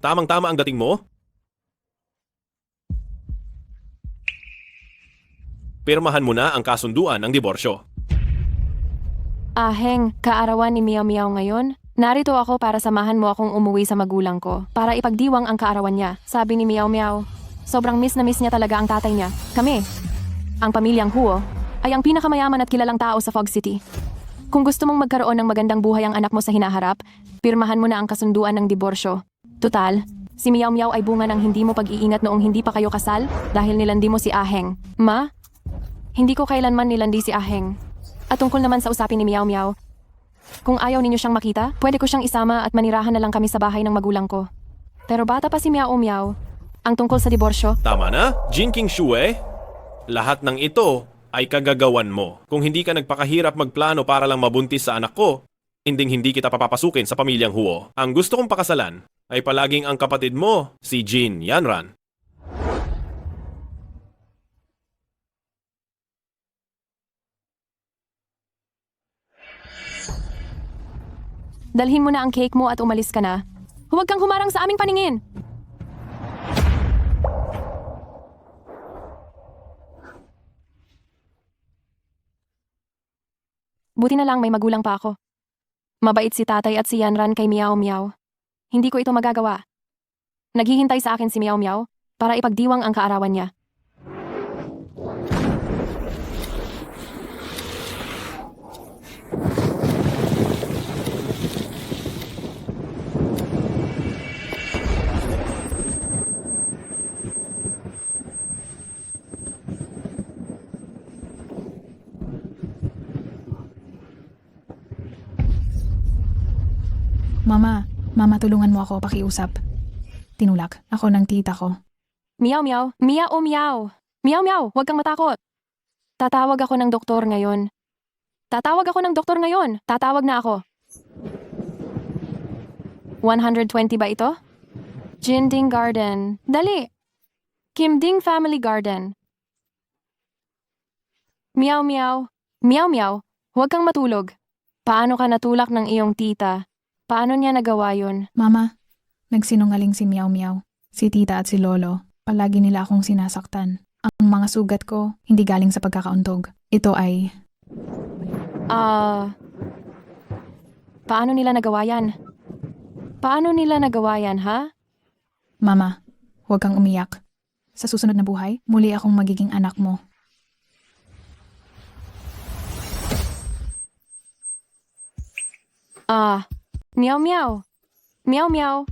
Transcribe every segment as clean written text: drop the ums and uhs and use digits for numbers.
Tamang-tama ang dating mo? Pirmahan mo na ang kasunduan ng diborsyo. Aheng, kaarawan ni Meow Meow ngayon. Narito ako para samahan mo akong umuwi sa magulang ko para ipagdiwang ang kaarawan niya. Sabi ni Meow Meow, sobrang miss na miss niya talaga ang tatay niya. Kami, ang pamilyang Huo, ay ang pinakamayaman at kilalang tao sa Fog City. Kung gusto mong magkaroon ng magandang buhay ang anak mo sa hinaharap, pirmahan mo na ang kasunduan ng diborsyo. Tutal, si Meow Meow ay bunga ng hindi mo pag-iingat noong hindi pa kayo kasal dahil nilandi mo si Aheng. Ma? Hindi ko kailanman nilandi si Aheng. At tungkol naman sa usapin ni Meow Meow, kung ayaw ninyo siyang makita, pwede ko siyang isama at manirahan na lang kami sa bahay ng magulang ko. Pero bata pa si Meow Meow. Ang tungkol sa diborsyo, Tama na, Jinking Shue. Lahat ng ito ay kagagawan mo. Kung hindi ka nagpakahirap magplano para lang mabuntis sa anak ko, hindi kita papapasukin sa pamilyang Huo. Ang gusto kong pakasalan ay palaging ang kapatid mo, si Jin Yanran. dalhin mo na ang cake mo at umalis ka na. Huwag kang humarang sa aming paningin! Buti na lang may magulang pa ako. Mabait si tatay at si Yanran kay Meow Meow. Hindi ko ito magagawa. Naghihintay sa akin si Meow Meow para ipagdiwang ang kaarawan niya. Mama, tulungan mo ako pakiusap. Tinulak ako ng tita ko. Meow Meow, Meow Meow. Meow Meow, huwag kang matakot. Tatawag ako ng doktor ngayon. Tatawag na ako. 120 ba ito? Jinding Garden. Dali. Kimding Family Garden. Meow Meow. Meow Meow, huwag kang matulog. Paano ka natulak ng iyong tita? Paano niya nagawa yun? Mama, nagsinungaling si Meow Meow. Si tita at si lolo, palagi nila akong sinasaktan. Ang mga sugat ko, hindi galing sa pagkakauntog. Ito ay... Paano nila nagawa yan? Ha? Mama, huwag kang umiyak. Sa susunod na buhay, muli akong magiging anak mo. Meow Meow. Meow Meow.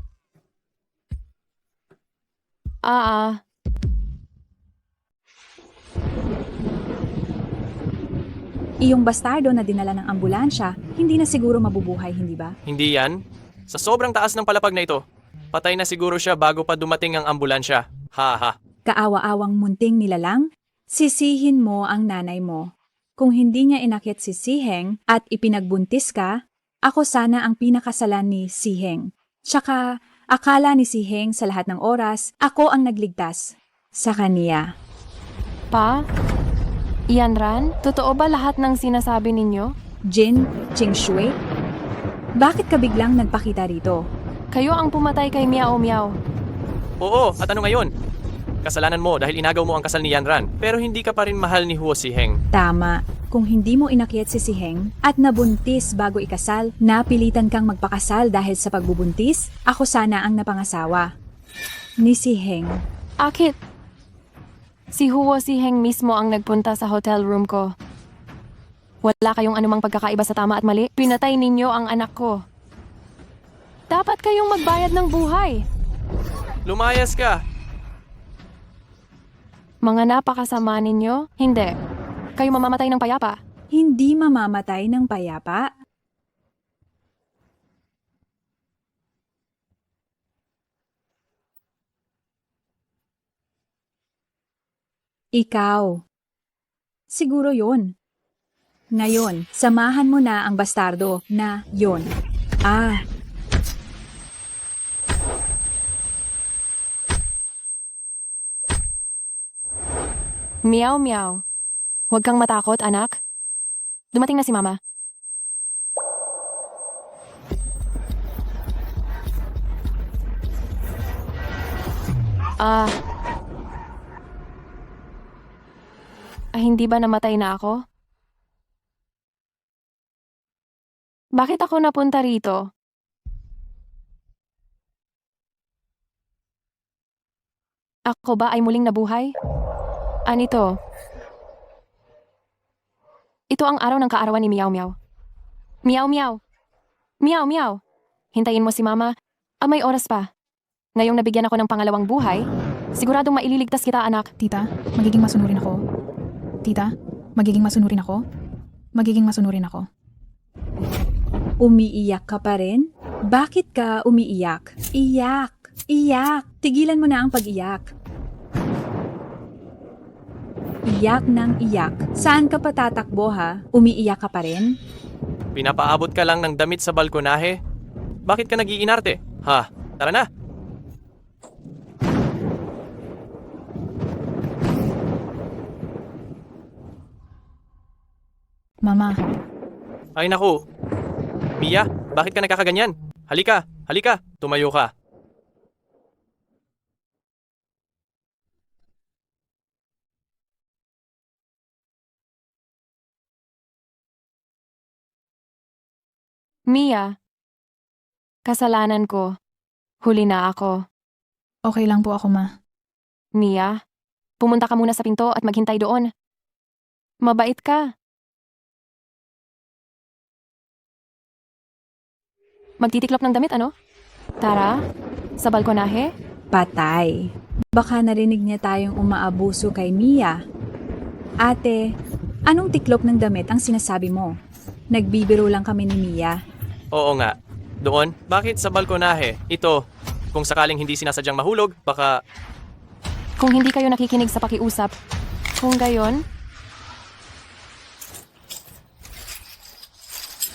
Iyong bastardo na dinala ng ambulansya, hindi na siguro mabubuhay, hindi ba? Hindi yan. Sa sobrang taas ng palapag na ito, patay na siguro siya bago pa dumating ang ambulansya. Ha. Kaawa-awang munting nilalang, sisihin mo ang nanay mo. Kung hindi niya inakit si Siheng at ipinagbuntis ka, ako sana ang pinakasalan ni Siheng. Tsaka, akala ni Siheng sa lahat ng oras, ako ang nagligtas sa kaniya. Pa? Yanran, totoo ba lahat ng sinasabi ninyo? Jin Qingshui? Bakit ka biglang nagpakita rito? Kayo ang pumatay kay Meow Meow. Oo, at ano ngayon? Kasalanan mo dahil inagaw mo ang kasal ni Yanran, pero hindi ka pa rin mahal ni Huo Siheng. Tama. Kung hindi mo inakyat si Siheng at nabuntis bago ikasal, napilitan kang magpakasal dahil sa pagbubuntis, ako sana ang napangasawa ni Siheng. Akit? Si Huo Siheng mismo ang nagpunta sa hotel room ko. Wala kayong anumang pagkakaiba sa tama at mali. Pinatay ninyo ang anak ko. Dapat kayong magbayad ng buhay. Lumayas ka! Mga napakasama ninyo? Hindi. Kayo mamamatay ng payapa. Hindi mamamatay ng payapa? Ikaw. Siguro yon. Ngayon, samahan mo na ang bastardo na yon. Meow Meow. Huwag kang matakot, anak. Dumating na si Mama. Ah, hindi ba namatay na ako? Bakit ako napunta rito? Ako ba ay muling nabuhay? Anito? Ito ang araw ng kaarawan ni Meow Meow. Meow Meow! Meow Meow! Hintayin mo si Mama. May oras pa. Ngayong nabigyan ako ng pangalawang buhay, siguradong maililigtas kita, anak. Tita, magiging masunurin ako. Tita, magiging masunurin ako. Magiging masunurin ako. Umiiyak ka pa rin? Bakit ka umiiyak? Iyak! Iyak! Tigilan mo na ang pag-iyak. Iyak ng iyak. Saan ka pa tatakbo ha? Umiiyak ka pa rin? Pinapaabot ka lang ng damit sa balkonahe? Bakit ka nag-iinarte? Ha? Tara na! Mama, Ay naku! Mia, bakit ka nagkakaganyan? Halika! Halika! Tumayo ka! Mia, kasalanan ko. Huli na ako. okay lang po ako, Ma. Mia, pumunta ka muna sa pinto at maghintay doon. Mabait ka. Magtitiklop ng damit, ano? Tara, sa balkonahe? Patay. Baka narinig niya tayong umaabuso kay Mia. Ate, anong tiklop ng damit ang sinasabi mo? Nagbibiro lang kami ni Mia. Oo nga. Doon? Bakit sa balkonahe? Ito, kung sakaling hindi sinasadyang mahulog, baka... Kung hindi kayo nakikinig sa pakiusap, kung gayon,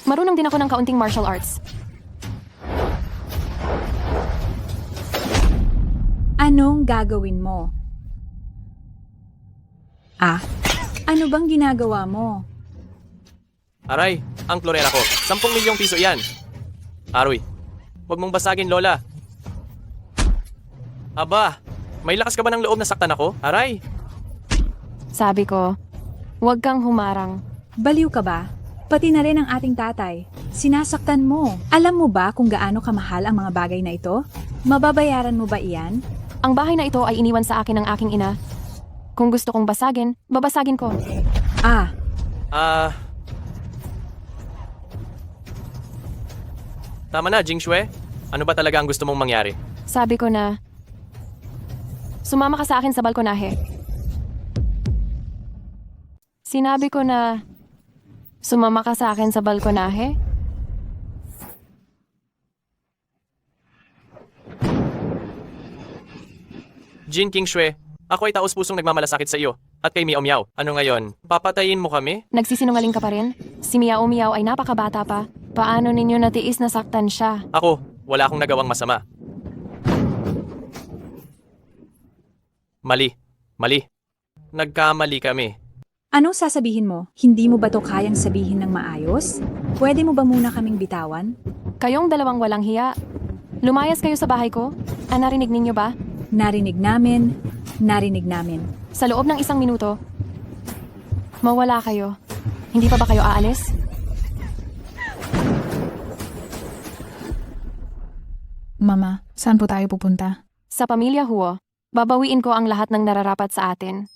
marunong din ako ng kaunting martial arts. Anong gagawin mo? Ah, ano bang ginagawa mo? Aray, ang klorera ko. 10 milyong piso yan. Aroy, huwag mong basagin, Lola. Aba, may lakas ka ba ng loob na saktan ako? Aray, Sabi ko, huwag kang humarang. Baliw ka ba? Pati na rin ang ating tatay. Sinasaktan mo. Alam mo ba kung gaano kamahal ang mga bagay na ito? Mababayaran mo ba iyan? Ang bahay na ito ay iniwan sa akin ng aking ina. Kung gusto kong basagin, babasagin ko. Ah, Tama na, Jingshue. Ano ba talaga ang gusto mong mangyari? Sabi ko na, sumama ka sa akin sa balkonahe. Sinabi ko na, sumama ka sa akin sa balkonahe? Jin Kingshue, ako ay taos-pusong nagmamalasakit sa iyo. At kay Miao Miao. Ano ngayon? Papatayin mo kami? Nagsisinungaling ka pa rin? Si Miao Miao ay napakabata pa. Paano ninyo natiis na saktan siya? Ako, wala akong nagawang masama. Mali. Mali. Nagkamali kami. anong sasabihin mo? Hindi mo ba to kayang sabihin ng maayos? Pwede mo ba muna kaming bitawan? Kayong dalawang walang hiya. Lumayas kayo sa bahay ko? Narinig ninyo ba? Narinig namin, narinig namin. Sa loob ng 1 minuto, mawala kayo. Hindi pa ba kayo aalis? Mama, saan po tayo pupunta? Sa pamilya Huo, babawiin ko ang lahat ng nararapat sa atin.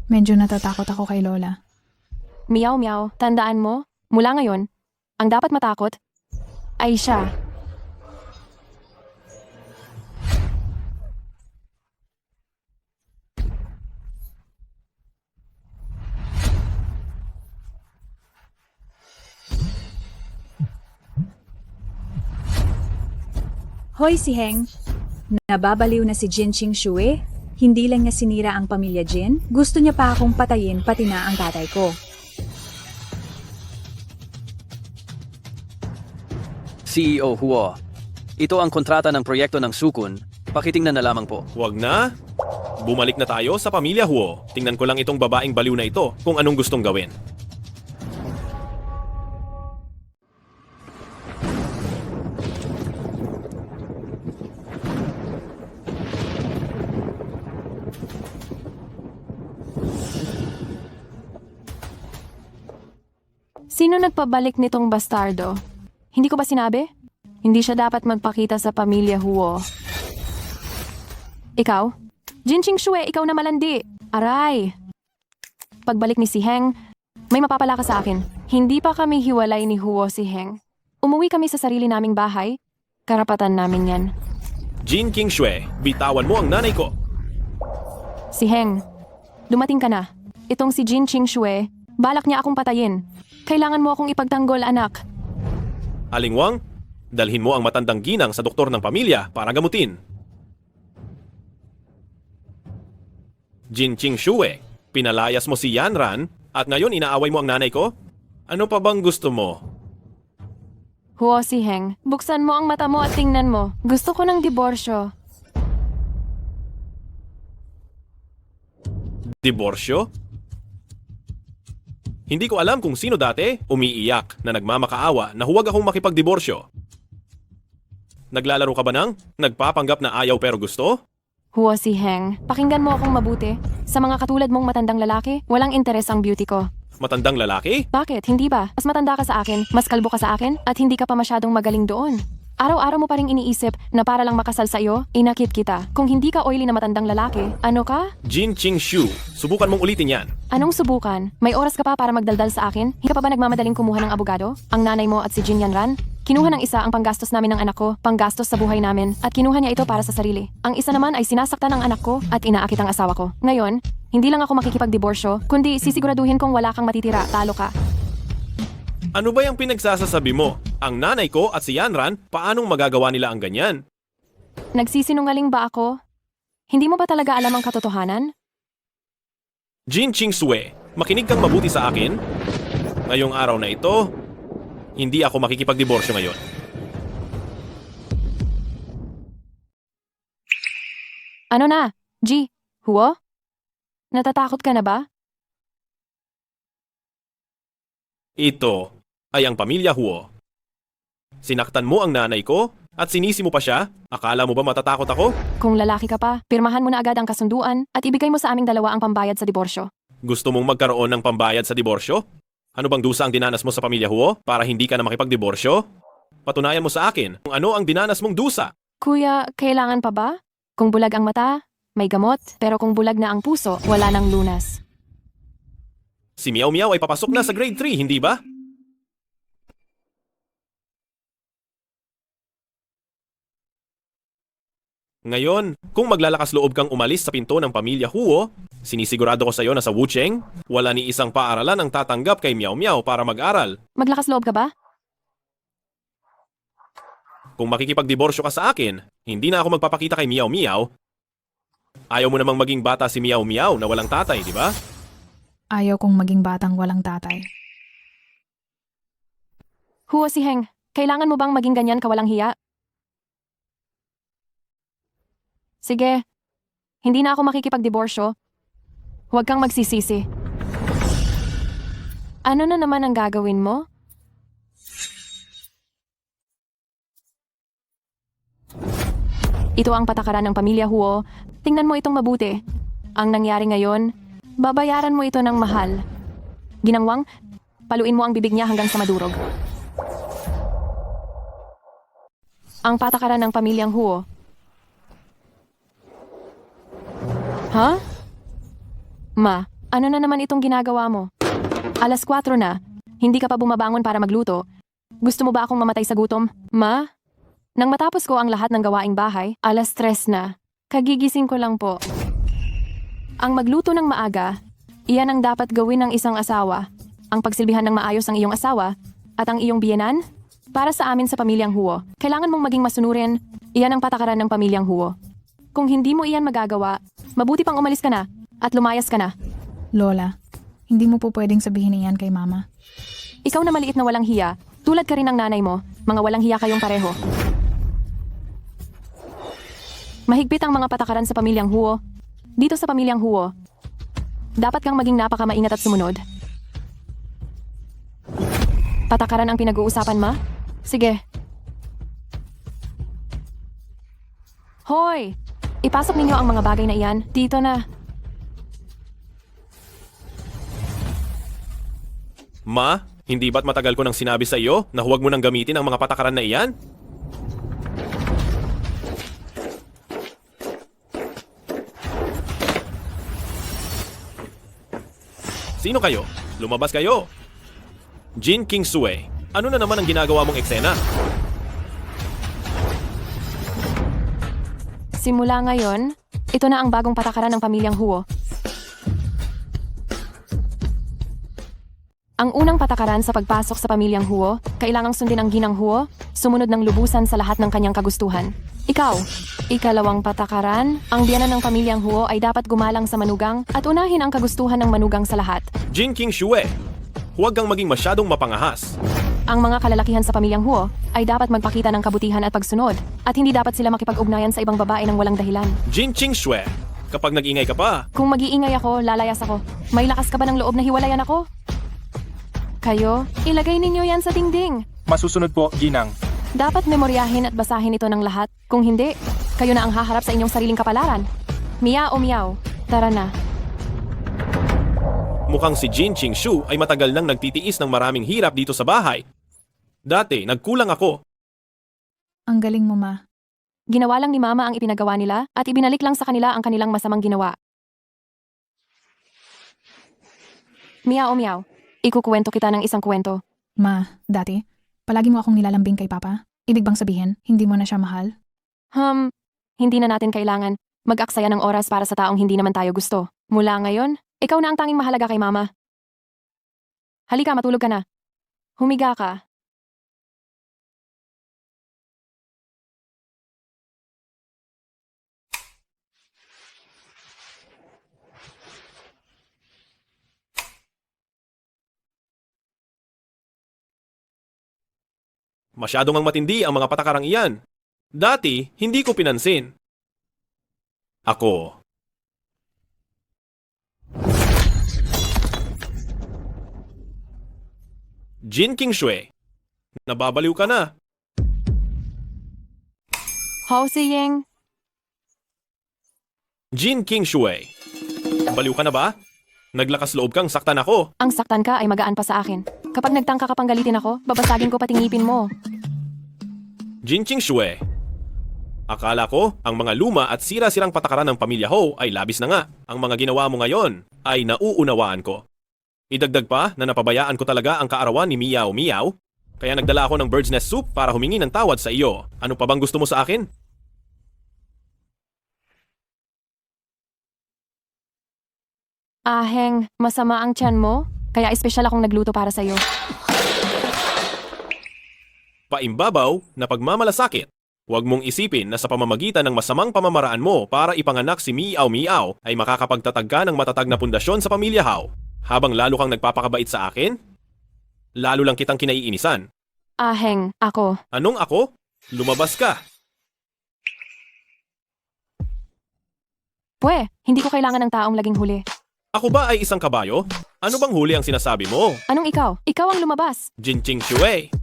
Medyo natatakot ako kay Lola. Meow meow, tandaan mo, mula ngayon, ang dapat matakot ay siya. Hoy si Heng, nababaliw na si Jin Ching Shue? Hindi lang niya sinira ang pamilya Jin, gusto niya pa akong patayin pati na ang tatay ko. CEO Huo, ito ang kontrata ng proyekto ng Sukun. Pakitingnan na lamang po. Huwag na. Bumalik na tayo sa pamilya Huo. Tingnan ko lang itong babaeng baliw na ito kung anong gustong gawin. Sino nagpabalik nitong bastardo? Hindi ko ba sinabi? Hindi siya dapat magpakita sa pamilya Huo. Ikaw? Jinching Shue, ikaw na malandi. Aray! Pagbalik ni si Heng, may mapapala ka sa akin. Hindi pa kami hiwalay ni Huo si Heng. Umuwi kami sa sarili naming bahay. Karapatan namin yan. Jin King Shue, bitawan mo ang nanay ko. Si Heng, dumating ka na. Itong si Jin Ching Shue, balak niya akong patayin. Kailangan mo akong ipagtanggol, anak. Aling Wang, dalhin mo ang matandang ginang sa doktor ng pamilya para gamutin. Jin Ching Shue, pinalayas mo si Yanran at ngayon inaaway mo ang nanay ko? Ano pa bang gusto mo? Huo si Heng, buksan mo ang mata mo at tingnan mo. Gusto ko ng diborsyo. Diborsyo? Hindi ko alam kung sino dati umiiyak na nagmamakaawa na huwag akong makipagdiborsyo. Naglalaro ka ba ng nagpapanggap na ayaw pero gusto? Huo si Heng, pakinggan mo akong mabuti. Sa mga katulad mong matandang lalaki, walang interes ang beauty ko. Matandang lalaki? Bakit? Hindi ba? Mas matanda ka sa akin, mas kalbo ka sa akin, at hindi ka pa masyadong magaling doon. Araw-araw mo pa ring iniisip na para lang makasal sa iyo, inakit kita. Kung hindi ka oily na matandang lalaki, ano ka? Jin Ching Shu, subukan mong ulitin yan. Anong subukan? May oras ka pa para magdaldal sa akin? Hindi ka pa ba nagmamadaling kumuha ng abogado? Ang nanay mo at si Jin Yanran? Kinuha ng isa ang panggastos namin ng anak ko, panggastos sa buhay namin, at kinuha niya ito para sa sarili. Ang isa naman ay sinasaktan ng anak ko at inaakit ang asawa ko. Ngayon, hindi lang ako makikipagdiborsyo, kundi sisiguraduhin kong wala kang matitira, talo ka. Ano ba yung pinagsasasabi mo? Ang nanay ko at si Yanran, paanong magagawa nila ang ganyan? Nagsisinungaling ba ako? Hindi mo ba talaga alam ang katotohanan? Jin Ching Sue, makinig kang mabuti sa akin. Ngayong araw na ito, hindi ako makikipagdiborsyo ngayon. Ano na? G, Huo? Natatakot ka na ba? Ito ay ang pamilya Huo. Sinaktan mo ang nanay ko at sinisi mo pa siya? Akala mo ba matatakot ako? Kung lalaki ka pa, pirmahan mo na agad ang kasunduan at ibigay mo sa aming dalawa ang pambayad sa diborsyo. Gusto mong magkaroon ng pambayad sa diborsyo? Ano bang dusa ang dinanas mo sa pamilya Huo para hindi ka na makipagdiborsyo? Patunayan mo sa akin kung ano ang dinanas mong dusa. Kuya, kailangan pa ba? Kung bulag ang mata, may gamot, pero kung bulag na ang puso, wala nang lunas. Si Miao Miao ay papasok na sa grade 3, hindi ba? Ngayon, kung maglalakas loob kang umalis sa pinto ng pamilya Huo, sinisigurado ko sa iyo na sa Wucheng, wala ni isang paaralan ang tatanggap kay Miao Miao para mag-aral. Maglakas loob ka ba? Kung makikipagdiborsyo ka sa akin, hindi na ako magpapakita kay Miao Miao. Ayaw mo namang maging bata si Miao Miao na walang tatay, di ba? Ayaw kong maging batang walang tatay. Huo si Heng, kailangan mo bang maging ganyan kawalang hiya? Sige, hindi na ako makikipagdiborsyo. Huwag kang magsisisi. Ano na naman ang gagawin mo? Ito ang patakaran ng pamilya Huo. Tingnan mo itong mabuti. Ang nangyari ngayon, babayaran mo ito ng mahal. Ginangwang, paluin mo ang bibig niya hanggang sa madurog. Ang patakaran ng pamilyang Huo. Ha? Ma, ano na naman itong ginagawa mo? 4:00 na. Hindi ka pa bumabangon para magluto. Gusto mo ba akong mamatay sa gutom? Ma? Nang matapos ko ang lahat ng gawaing bahay, 3:00 na. Kagigising ko lang po. Ang magluto ng maaga, iyan ang dapat gawin ng isang asawa. Ang pagsilbihan ng maayos ang iyong asawa at ang iyong biyenan. Para sa amin sa pamilyang Huo, kailangan mong maging masunurin. Iyan ang patakaran ng pamilyang Huo. Kung hindi mo iyan magagawa, mabuti pang umalis ka na at lumayas ka na. Lola, hindi mo po pwedeng sabihin iyan kay Mama. Ikaw na maliit na walang hiya, tulad ka rin ng nanay mo, mga walang hiya kayong pareho. Mahigpit ang mga patakaran sa pamilyang Huo. Dito sa pamilyang Huo, dapat kang maging napakamaingat at sumunod. Patakaran ang pinag-uusapan, ma? Sige. Hoy! Ipasok ninyo ang mga bagay na iyan. Dito na. Ma, Hindi ba't matagal ko nang sinabi sa iyo na huwag mo nang gamitin ang mga patakaran na iyan? Sino kayo? Lumabas kayo! Jin Kingsue, ano na naman ang ginagawa mong eksena? Simula ngayon, ito na ang bagong patakaran ng pamilyang Huo. Ang unang patakaran sa pagpasok sa pamilyang Huo, kailangang sundin ang ginang Huo, sumunod ng lubusan sa lahat ng kanyang kagustuhan. Ikaw, ikalawang patakaran, ang biyanan ng pamilyang Huo ay dapat gumalang sa manugang at unahin ang kagustuhan ng manugang sa lahat. Jin Kingsue, huwag kang maging masyadong mapangahas. Ang mga kalalakihan sa pamilyang Huo ay dapat magpakita ng kabutihan at pagsunod at hindi dapat sila makipag-ugnayan sa ibang babae ng walang dahilan. Jin Kingsue, kapag nag-ingay ka pa, Kung mag-iingay ako, lalayas ako. May lakas ka ba ng loob na hiwalayan ako? Kayo, ilagay ninyo yan sa dingding. Masusunod po, Ginang. Dapat memoryahin at basahin ito ng lahat. Kung hindi, kayo na ang haharap sa inyong sariling kapalaran. Miao miao, tara na. mukhang si Jin Qingshu ay matagal nang nagtitiis ng maraming hirap dito sa bahay. Dati, nagkulang ako. Ang galing mo, ma. Ginawa lang ni Mama ang ipinagawa nila at ibinalik lang sa kanila ang kanilang masamang ginawa. Miao miao, ikukuwento kita ng isang kwento. Ma, dati, palagi mo akong nilalambing kay Papa. Ibig bang sabihin, hindi mo na siya mahal? Hindi na natin kailangan mag-aksaya ng oras para sa taong hindi naman tayo gusto. Mula ngayon, ikaw na ang tanging mahalaga kay Mama. Halika, matulog ka na. Humiga ka. Masyadong ang matindi ang mga patakarang iyan. Dati, hindi ko pinansin. Ako. Jin Qingshui, nababaliw ka na. Hao Siying, Jin Qingshui, baliw ka na ba? Naglakas loob kang saktan ako. ang saktan ka ay magaan pa sa akin. Kapag nagtangka ka pang galitin ako, babasagin ko pati ngipin mo. Jin Qingshui, akala ko ang mga luma at sira-sirang patakaran ng pamilya Ho ay labis na nga. Ang mga ginawa mo ngayon ay nauunawaan ko. Idagdag pa na napabayaan ko talaga ang kaarawan ni Miao Miao, kaya nagdala ako ng bird's nest soup para humingi ng tawad sa iyo. Ano pa bang gusto mo sa akin? Aheng, masama ang tiyan mo? Kaya espesyal akong nagluto para sa'yo. Paimbabaw na pagmamalasakit. Huwag mong isipin na sa pamamagitan ng masamang pamamaraan mo para ipanganak si Miao Miao ay makakapagtatag ka ng matatag na pundasyon sa pamilya Hao. Habang lalo kang nagpapakabait sa akin, lalo lang kitang kinaiinisan. Aheng, ako. Anong ako? Lumabas ka. Pwe, hindi ko kailangan ng taong laging huli. Ako ba ay isang kabayo? Ano bang huli ang sinasabi mo? Anong ikaw? Ikaw ang lumabas. Jin Qingshui.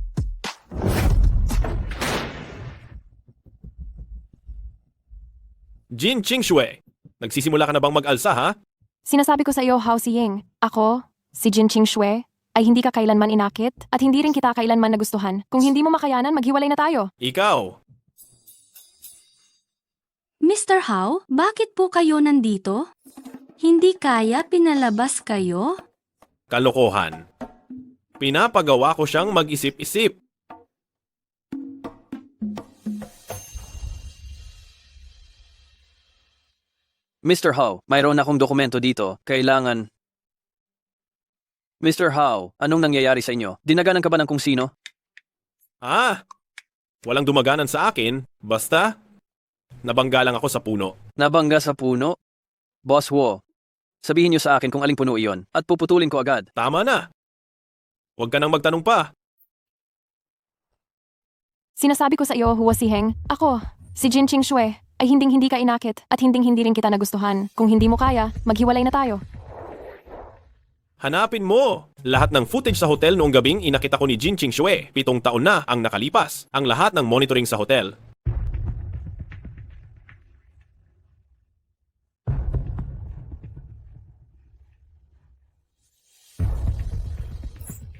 Jin Qingshui, nagsisimula ka na bang mag-alsa ha? Sinasabi ko sa iyo, Hao Siying, ako, si Jin Qingshui, ay hindi ka kailanman inakit at hindi rin kita kailanman nagustuhan. Kung hindi mo makayanan, maghiwalay na tayo. Ikaw. Mr. Howe, bakit po kayo nandito? Hindi kaya pinalabas kayo? Kalokohan. Pinapagawa ko siyang mag-isip-isip. Mr. Howe, mayroon akong dokumento dito. Kailangan... Mr. Howe, anong nangyayari sa inyo? Dinaganan ka ba ng kung sino? Walang dumaganan sa akin. Basta, nabangga lang ako sa puno. Nabangga sa puno? Boss Wo, sabihin niyo sa akin kung aling puno iyon at puputulin ko agad. Tama na. Huwag ka nang magtanong pa. Sinasabi ko sa iyo, Huo Siheng, ako, si Jin Qingshui, ay hinding-hindi ka inakit at hinding-hindi rin kita nagustuhan. Kung hindi mo kaya, maghiwalay na tayo. Hanapin mo! Lahat ng footage sa hotel noong gabing inakit ako ni Jin Qingshui. 7 taon na ang nakalipas. Ang lahat ng monitoring sa hotel.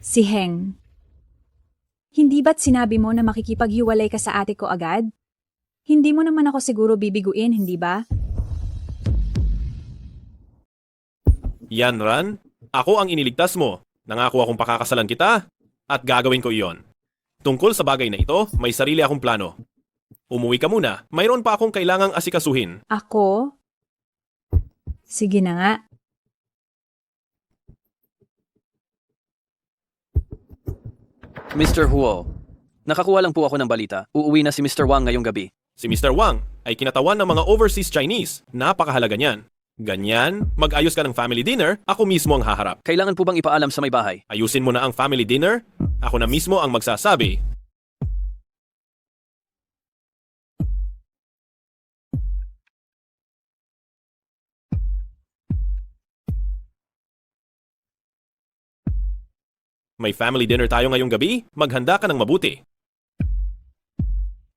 Si Heng. Hindi ba't sinabi mo na makikipaghiwalay ka sa ate ko agad? Hindi mo naman ako siguro bibiguin, hindi ba? Yan, Ran. Ako ang iniligtas mo. Nangako akong pakakasalan kita at gagawin ko iyon. Tungkol sa bagay na ito, may sarili akong plano. Umuwi ka muna. Mayroon pa akong kailangang asikasuhin. Ako? Sige na nga. Mr. Huo, nakakuha lang po ako ng balita. Uuwi na si Mr. Wang ngayong gabi. Si Mr. Wang ay kinatawan ng mga overseas Chinese. Napakahalaga niyan. Ganyan, mag-ayos ka ng family dinner, ako mismo ang haharap. Kailangan po bang ipaalam sa may bahay? Ayusin mo na ang family dinner, ako na mismo ang magsasabi. May family dinner tayo ngayong gabi, maghanda ka ng mabuti.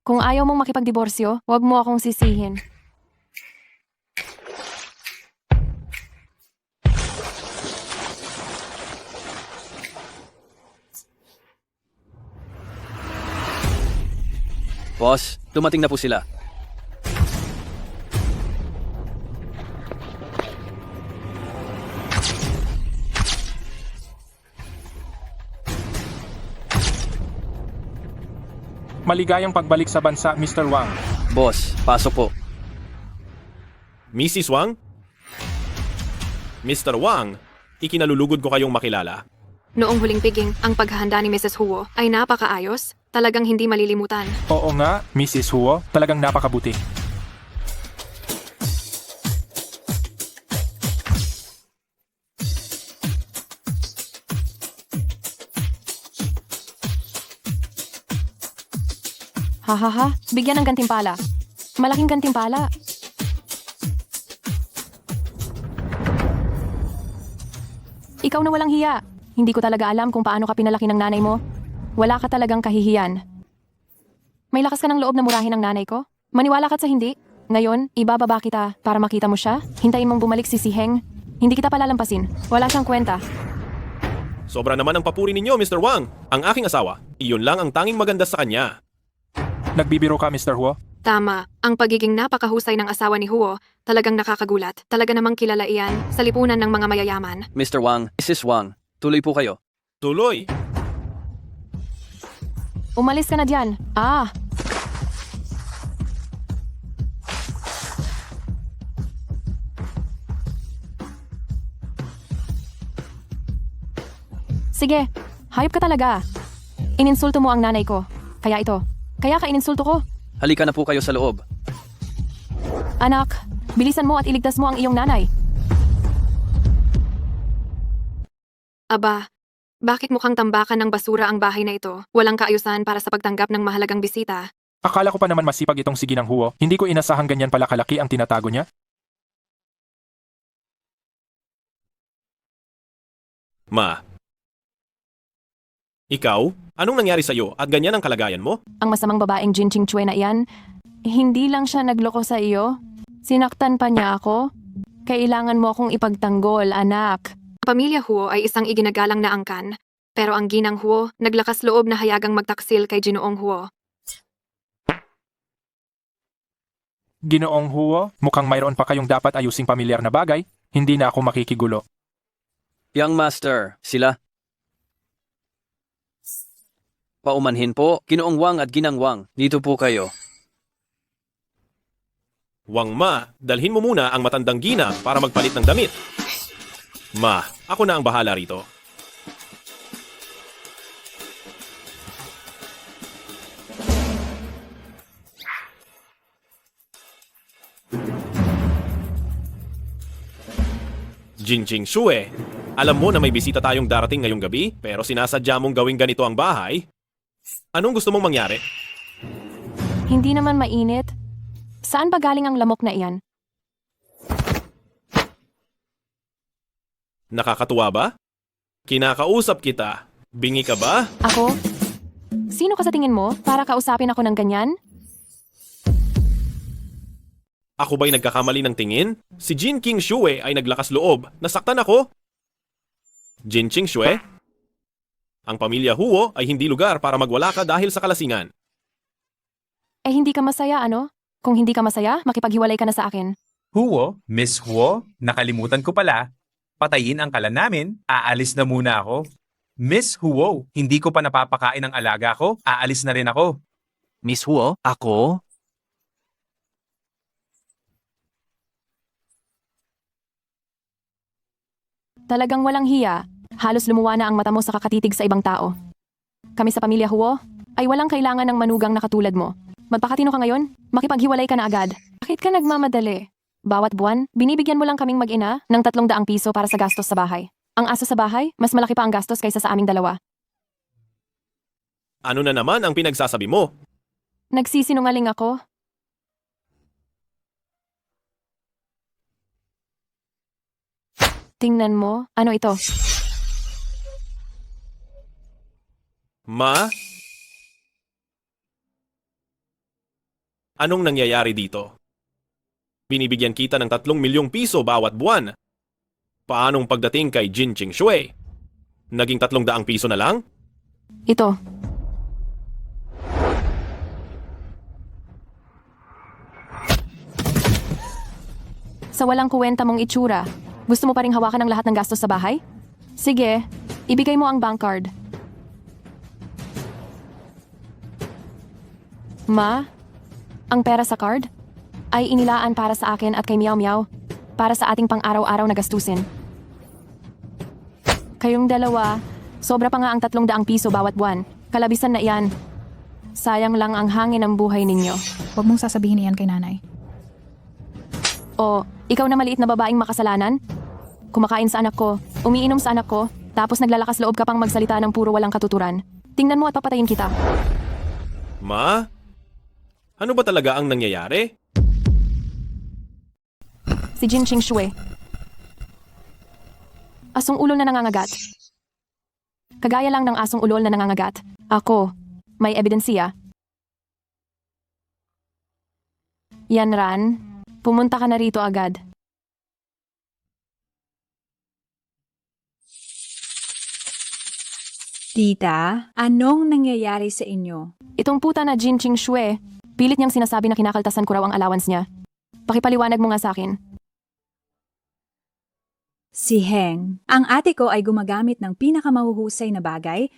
Kung ayaw mong makipagdiborsyo, huwag mo akong sisihin. Boss, dumating na po sila. Maligayang pagbalik sa bansa, Mr. Wang. Boss, pasok po. Mrs. Wang? Mr. Wang, ikinalulugod ko kayong makilala. Noong huling piging, ang paghahanda ni Mrs. Huo ay napakaayos. Talagang hindi malilimutan. Oo nga, Mrs. Huo, talagang napakabuti. Hahaha, bigyan ng gantimpala. Malaking gantimpala. Ikaw na walang hiya. Hindi ko talaga alam kung paano ka pinalaki ng nanay mo. Wala ka talagang kahihiyan. May lakas ka ng loob na murahin ang nanay ko? Maniwala ka sa hindi? Ngayon, ibababa kita para makita mo siya? Hintayin mong bumalik si Heng? Hindi kita palalampasin. Wala siyang kwenta. Sobra naman ang papuri ninyo, Mr. Wang. Ang aking asawa, iyon lang ang tanging maganda sa kanya. Nagbibiro ka, Mr. Huo? Tama. Ang pagiging napakahusay ng asawa ni Huo, talagang nakakagulat. Talaga namang kilala iyan sa lipunan ng mga mayayaman. Mr. Wang, Mrs. Wang, tuloy po kayo. Tuloy. Umalis ka na diyan. Sige, hayop ka talaga. Ininsulto mo ang nanay ko. Kaya ka ininsulto ko. Halika na po kayo sa loob. Anak, bilisan mo at iligtas mo ang iyong nanay. Aba, bakit mukhang tambakan ng basura ang bahay na ito? Walang kaayusan para sa pagtanggap ng mahalagang bisita. Akala ko pa naman masipag itong Siginang Huo. Hindi ko inasahang ganyan pala kalaki ang tinatago niya. Ma. Ikaw? Anong nangyari sa'yo at ganyan ang kalagayan mo? Ang masamang babaeng Jin Ching Chue na iyan, hindi lang siya nagloko sa iyo. Sinaktan pa niya ako. Kailangan mo akong ipagtanggol, anak. Pamilya Huo ay isang iginagalang na angkan. Pero ang ginang Huo, naglakas loob na hayagang magtaksil kay Ginoong Huo. Ginoong Huo, mukhang mayroon pa kayong dapat ayusing pamilyar na bagay. Hindi na ako makikigulo. Young Master, sila. Paumanhin po, Ginoong Wang at Ginang Wang. Dito po kayo. Wang Ma, dalhin mo muna ang matandang gina para magpalit ng damit. Ma, ako na ang bahala rito. Jinjing Shue, alam mo na may bisita tayong darating ngayong gabi pero sinasadya mong gawing ganito ang bahay? Anong gusto mong mangyari? Hindi naman mainit. Saan ba galing ang lamok na iyan? Nakakatuwa ba? Kinakausap kita. Bingi ka ba? Ako? Sino ka sa tingin mo para kausapin ako ng ganyan? Ako ba'y nagkakamali ng tingin? Si Jin King Shue ay naglakas loob. Nasaktan ako. Jin Ching Shue? Ang pamilya Huo ay hindi lugar para magwala ka dahil sa kalasingan. Eh hindi ka masaya ano? Kung hindi ka masaya, makipaghiwalay ka na sa akin. Huo, Miss Huo, nakalimutan ko pala. Patayin ang kalan namin, aalis na muna ako. Miss Huo, hindi ko pa napapakain ang alaga ko, aalis na rin ako. Miss Huo, ako? Talagang walang hiya. Halos lumuwa na ang mata mo sa kakatitig sa ibang tao. Kami sa pamilya Huo ay walang kailangan ng manugang na katulad mo. Magpakatino ka ngayon, makipaghiwalay ka na agad. Bakit ka nagmamadali? Bawat buwan, binibigyan mo lang kaming mag-ina ng 300 piso para sa gastos sa bahay. Ang aso sa bahay, mas malaki pa ang gastos kaysa sa aming dalawa. Ano na naman ang pinagsasabi mo? Nagsisinungaling ako. Tingnan mo, ano ito? Ma? Anong nangyayari dito? Binibigyan kita ng 3 milyong piso bawat buwan. Paanong pagdating kay Jin Ching Shui? Naging 300 piso na lang? Ito. Sa walang kuwenta mong itsura, gusto mo pa ring hawakan ang lahat ng gastos sa bahay? Sige, ibigay mo ang bank card. Ma, ang pera sa card ay inilaan para sa akin at kay Meow Meow para sa ating pang-araw-araw na gastusin. Kayong dalawa, sobra pa nga ang 300 piso bawat buwan. Kalabisan na iyan. Sayang lang ang hangin ng buhay ninyo. Huwag mong sasabihin iyan kay nanay. O, ikaw na maliit na babaeng makasalanan? Kumakain sa anak ko, umiinom sa anak ko, tapos naglalakas loob ka pang magsalita ng puro walang katuturan. Tingnan mo at papatayin kita. Ma? Ano ba talaga ang nangyayari? Si Jin Ching Shui. Asong ulol na nangangagat. Kagaya lang ng asong ulol na nangangagat. Ako, may ebidensiya. Yan Ran, pumunta ka na rito agad. Tita, anong nangyayari sa inyo? Itong puta na Jin Ching Shui, pilit niyang sinasabi na kinakaltasan ko raw ang allowance niya. Pakipaliwanag mo nga sa akin. Si Heng, ang ate ko ay gumagamit ng pinakamahuhusay na bagay.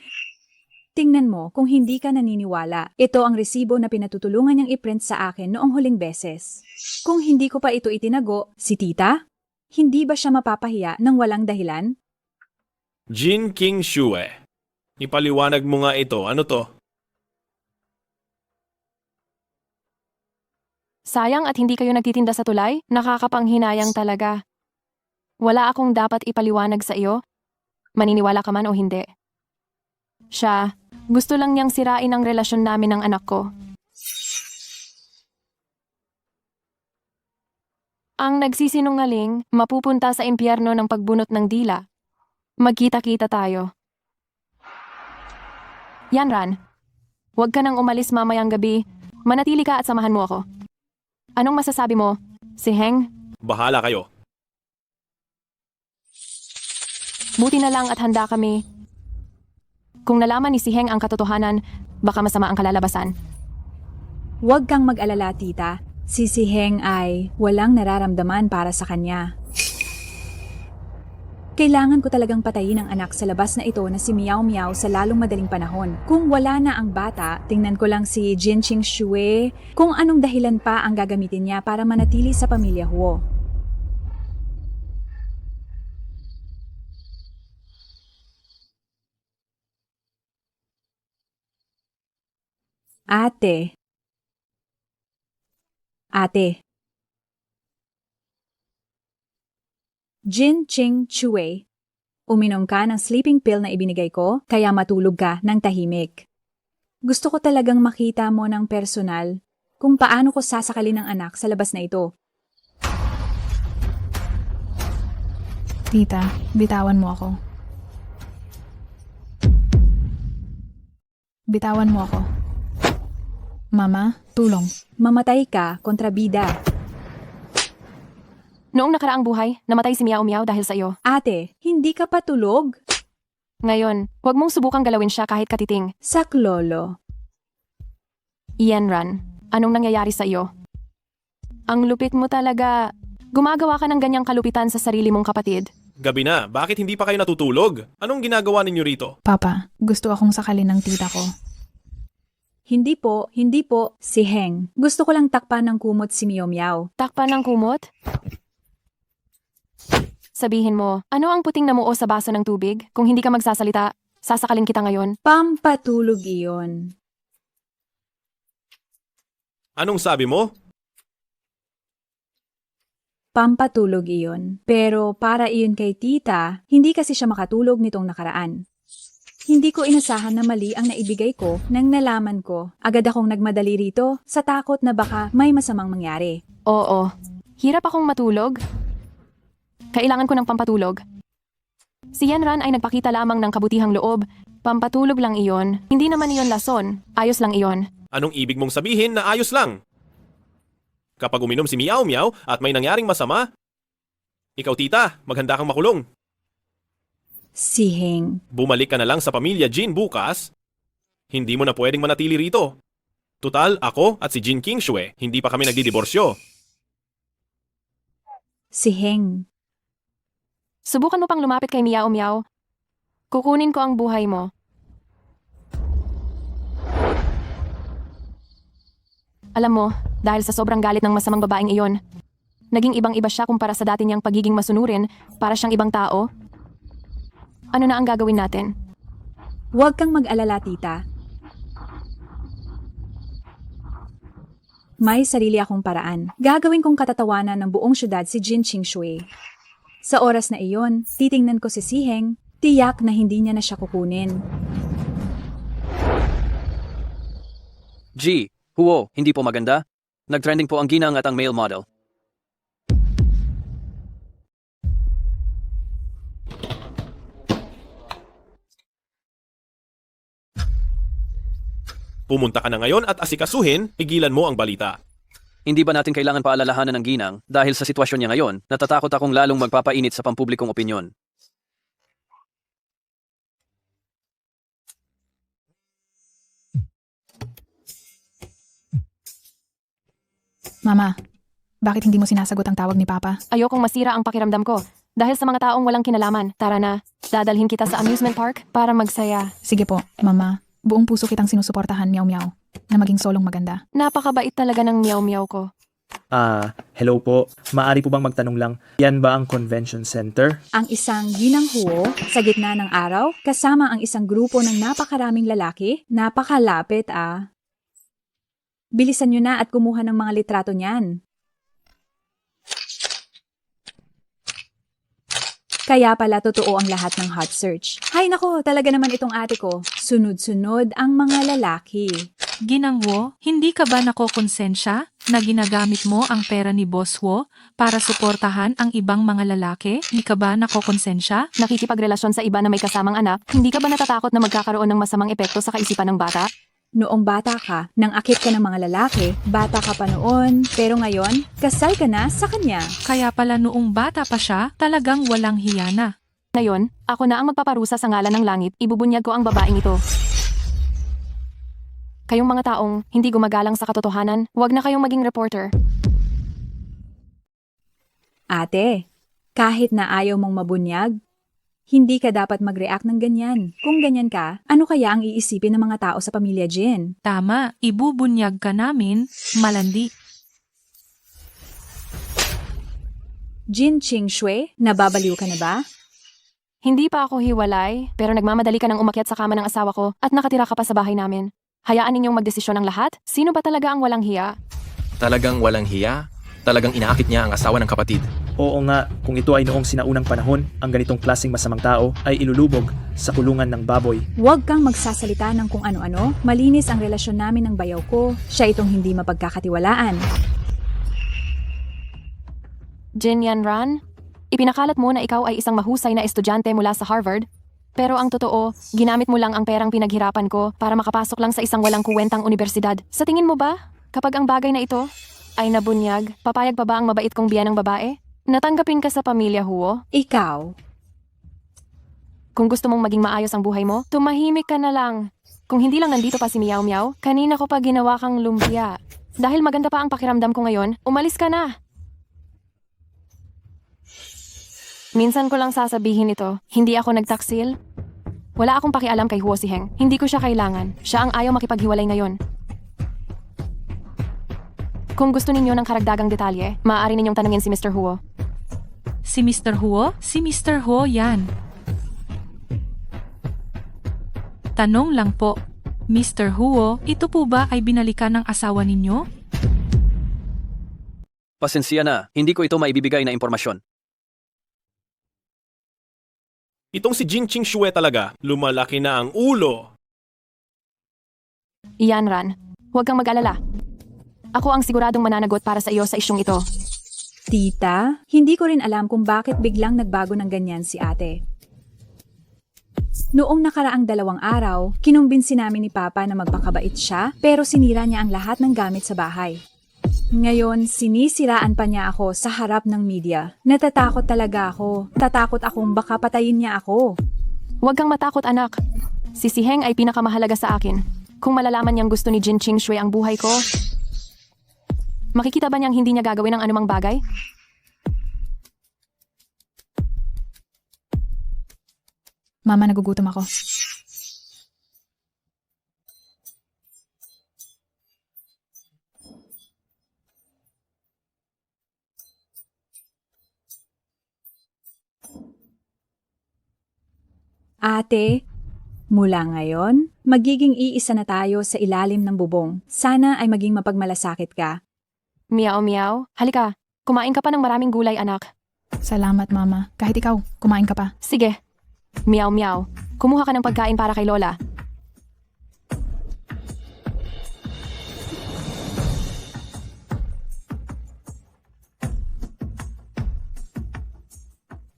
Tingnan mo kung hindi ka naniniwala. Ito ang resibo na pinatutulungan niyang i-print sa akin noong huling beses. Kung hindi ko pa ito itinago, si tita, hindi ba siya mapapahiya ng walang dahilan? Jin King Shui. Ipaliwanag mo nga ito. Ano to? Sayang at hindi kayo nagtitinda sa tulay? Nakakapanghinayang talaga. Wala akong dapat ipaliwanag sa iyo? Maniniwala ka man o hindi? Siya, gusto lang niyang sirain ang relasyon namin ng anak ko. Ang nagsisinungaling, mapupunta sa impyerno ng pagbunot ng dila. Magkita-kita tayo. Yan Ran, huwag ka nang umalis mamayang gabi. Manatili ka at samahan mo ako. Anong masasabi mo, si Heng? Bahala kayo. Buti na lang at handa kami. Kung nalaman ni si Heng ang katotohanan, baka masama ang kalalabasan. Huwag kang mag-alala, tita. Si Heng ay walang nararamdaman para sa kanya. Kailangan ko talagang patayin ang anak sa labas na ito na si Meow Meow sa lalong madaling panahon. Kung wala na ang bata, tingnan ko lang si Jin Ching Shui kung anong dahilan pa ang gagamitin niya para manatili sa pamilya Huo. Ate. Jin Ching Shui, uminom ka ng sleeping pill na ibinigay ko, kaya matulog ka ng tahimik. Gusto ko talagang makita mo ng personal kung paano ko sasakalin ng anak sa labas na ito. Tita, bitawan mo ako. Bitawan mo ako. Mama, tulong. Mamatay ka kontra bida. Noong nakaraang buhay, namatay si Meow Meow dahil sa iyo. Ate, hindi ka pa tulog? Ngayon, huwag mong subukang galawin siya kahit katiting. Sak lolo. Yanran, anong nangyayari sa iyo? Ang lupit mo talaga. Gumagawa ka ng ganyang kalupitan sa sarili mong kapatid. Gabi na, bakit hindi pa kayo natutulog? Anong ginagawa ninyo rito? Papa, gusto akong sakalin ng tita ko. Hindi po, si Heng. Gusto ko lang takpan ng kumot si Miao Miao. Takpan ng kumot? Sabihin mo, ano ang puting namuo sa baso ng tubig? Kung hindi ka magsasalita, sasakalin kita ngayon. Pampatulog iyon. Anong sabi mo? Pampatulog iyon. Pero para iyon kay tita, hindi kasi siya makatulog nitong nakaraan. Hindi ko inasahan na mali ang naibigay ko nang nalaman ko. Agad akong nagmadali rito sa takot na baka may masamang mangyari. Oo. Hirap akong matulog. Kailangan ko ng pampatulog. Si Yanran ay nagpakita lamang ng kabutihang loob. Pampatulog lang iyon. Hindi naman iyon lason. Ayos lang iyon. Anong ibig mong sabihin na ayos lang? Kapag uminom si Miao Miao at may nangyaring masama, ikaw tita, maghanda kang makulong. Si Heng. Bumalik ka na lang sa pamilya Jin bukas. Hindi mo na pwedeng manatili rito. Tutal, ako at si Jin Qingshui, hindi pa kami nagdidiborsyo. Si Heng. Subukan mo pang lumapit kay Miao Miao. Kukunin ko ang buhay mo. Alam mo, dahil sa sobrang galit ng masamang babaeng iyon, naging ibang-iba siya kumpara sa dati niyang pagiging masunurin, para siyang ibang tao. Ano na ang gagawin natin? Huwag kang mag-alala, tita. May sarili akong paraan. Gagawin kong katatawanan ng buong syudad si Jin Qingshui. Sa oras na iyon, titingnan ko si Heng, tiyak na hindi niya na siya kukunin. G. Huo, hindi po maganda. Nagtrending po ang ginang at ang male model. Pumunta ka na ngayon at asikasuhin, pigilan mo ang balita. Hindi ba natin kailangan paalalahanan ng ginang dahil sa sitwasyon niya ngayon, natatakot akong lalong magpapainit sa pampublikong opinyon. Mama, bakit hindi mo sinasagot ang tawag ni Papa? Ayokong masira ang pakiramdam ko. Dahil sa mga taong walang kinalaman, tara na. Dadalhin kita sa amusement park para magsaya. Sige po, Mama. Buong puso kitang sinusuportahan, Miao Miao, na maging solong maganda. Napakabait talaga ng Miao Miao ko. Hello po. Maari po bang magtanong lang, yan ba ang convention center? Ang isang ginang huo sa gitna ng araw, kasama ang isang grupo ng napakaraming lalaki, napakalapit Bilisan nyo na at kumuha ng mga litrato niyan. Kaya pala totoo ang lahat ng hot search. Hay nako, talaga naman itong ate ko. Sunod-sunod ang mga lalaki. Ginangwo, hindi ka ba nakokonsensya na ginagamit mo ang pera ni Boss Wo para suportahan ang ibang mga lalaki? Hindi ka ba nakokonsensya? Nakikipagrelasyon sa iba na may kasamang anak, hindi ka ba natatakot na magkakaroon ng masamang epekto sa kaisipan ng bata? Noong bata ka, nang akit ka ng mga lalaki, bata ka pa noon, pero ngayon, kasal ka na sa kanya. Kaya pala noong bata pa siya, talagang walang hiya na. Ngayon, ako na ang magpaparusa sa ngalan ng langit, ibubunyag ko ang babaeng ito. Kayong mga taong hindi gumagalang sa katotohanan, huwag na kayong maging reporter. Ate, kahit na ayaw mong mabunyag, hindi ka dapat mag-react ng ganyan. Kung ganyan ka, ano kaya ang iisipin ng mga tao sa pamilya Jin? Tama, ibubunyag ka namin, malandi. Jin Qingshui, nababaliw ka na ba? Hindi pa ako hiwalay, pero nagmamadali ka ng umakyat sa kama ng asawa ko at nakatira ka pa sa bahay namin. Hayaan ninyong magdesisyon ang lahat? Sino ba talaga ang walang hiya? Talagang walang hiya? Talagang inaakit niya ang asawa ng kapatid. Oo nga, kung ito ay noong sinaunang panahon, ang ganitong klaseng masamang tao ay ilulubog sa kulungan ng baboy. Huwag kang magsasalita ng kung ano-ano. Malinis ang relasyon namin ng bayaw ko. Siya itong hindi mapagkakatiwalaan. Jin Yanran, ipinakalat mo na ikaw ay isang mahusay na estudyante mula sa Harvard, pero ang totoo, ginamit mo lang ang perang pinaghirapan ko para makapasok lang sa isang walang kuwentang universidad. Sa tingin mo ba, kapag ang bagay na ito ay nabunyag, papayag pa ba ang mabait kong biyanang babae? Natanggapin ka sa pamilya Huo? Ikaw. Kung gusto mong maging maayos ang buhay mo, tumahimik ka na lang. Kung hindi lang nandito pa si Meow Meow, kanina ko pa ginawa kang lumpia. Dahil maganda pa ang pakiramdam ko ngayon, umalis ka na. Minsan ko lang sasabihin ito, hindi ako nagtaksil. Wala akong pakialam kay Huo Siheng. Hindi ko siya kailangan. Siya ang ayaw makipaghiwalay ngayon. Kung gusto ninyo ng karagdagang detalye, maaari ninyong tanungin si Mr. Huo. Si Mr. Huo? Si Mr. Huo yan. Tanong lang po, Mr. Huo, ito po ba ay binalikan ng asawa ninyo? Pasensya na, hindi ko ito maibibigay na impormasyon. Itong si Jing Ching Shue talaga, lumalaki na ang ulo. Iyan, Ran. Huwag kang mag-alala. Ako ang siguradong mananagot para sa iyo sa isyong ito. Tita, hindi ko rin alam kung bakit biglang nagbago ng ganyan si ate. Noong nakaraang 2 araw, kinumbinsi namin ni Papa na magpakabait siya pero sinira niya ang lahat ng gamit sa bahay. Ngayon, sinisiraan pa niya ako sa harap ng media. Natatakot talaga ako. Tatakot akong baka patayin niya ako. Huwag kang matakot, anak. Si Siheng ay pinakamahalaga sa akin. Kung malalaman niyang gusto ni Jin Ching Shui ang buhay ko, makikita ba niyang hindi niya gagawin ang anumang bagay? Mama, nagugutom ako. Ate, mula ngayon, magiging iisa na tayo sa ilalim ng bubong. Sana ay maging mapagmalasakit ka. Meow Meow, halika. Kumain ka pa ng maraming gulay, anak. Salamat, Mama. Kahit ikaw, kumain ka pa. Sige. Meow Meow, kumuha ka ng pagkain para kay Lola.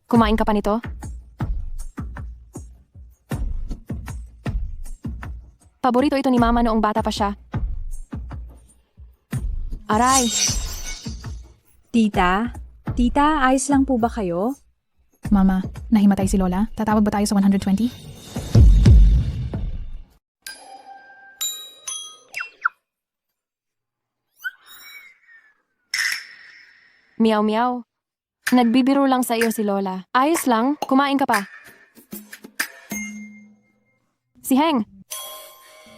Kumain ka pa nito? Paborito ito ni Mama noong bata pa siya. Aray! Tita, ayos lang po ba kayo? Mama, nahimatay si Lola. Tatawag ba tayo sa 120? Meow Meow. Nagbibiro lang sa iyo si Lola. Ayos lang, kumain ka pa. Si Heng.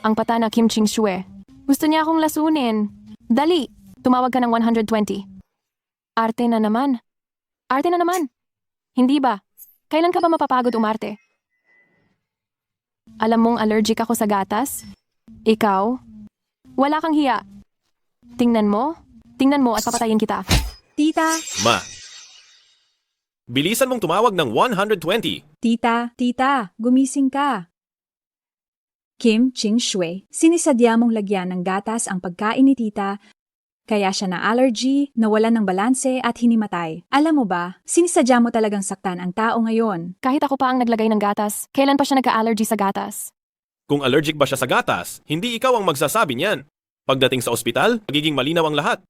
Ang pata na Kim Ching Shue. Gusto niya akong lasunin. Dali, tumawag ka ng 120. Arte na naman. Arte na naman. Hindi ba? Kailan ka ba mapapagod umarte? Alam mong allergic ako sa gatas? Ikaw? Wala kang hiya. Tingnan mo at papatayin kita. Tita, Ma, bilisan mong tumawag ng 120. Tita, gumising ka. Kim Ching Shui, sinisadya mong lagyan ng gatas ang pagkain ni tita, kaya siya na allergy, nawalan ng balanse at hinimatay. Alam mo ba, sinisadya mo talagang saktan ang tao ngayon. Kahit ako pa ang naglagay ng gatas, kailan pa siya nagka-allergy sa gatas? Kung allergic ba siya sa gatas, hindi ikaw ang magsasabi niyan. Pagdating sa ospital, magiging malinaw ang lahat.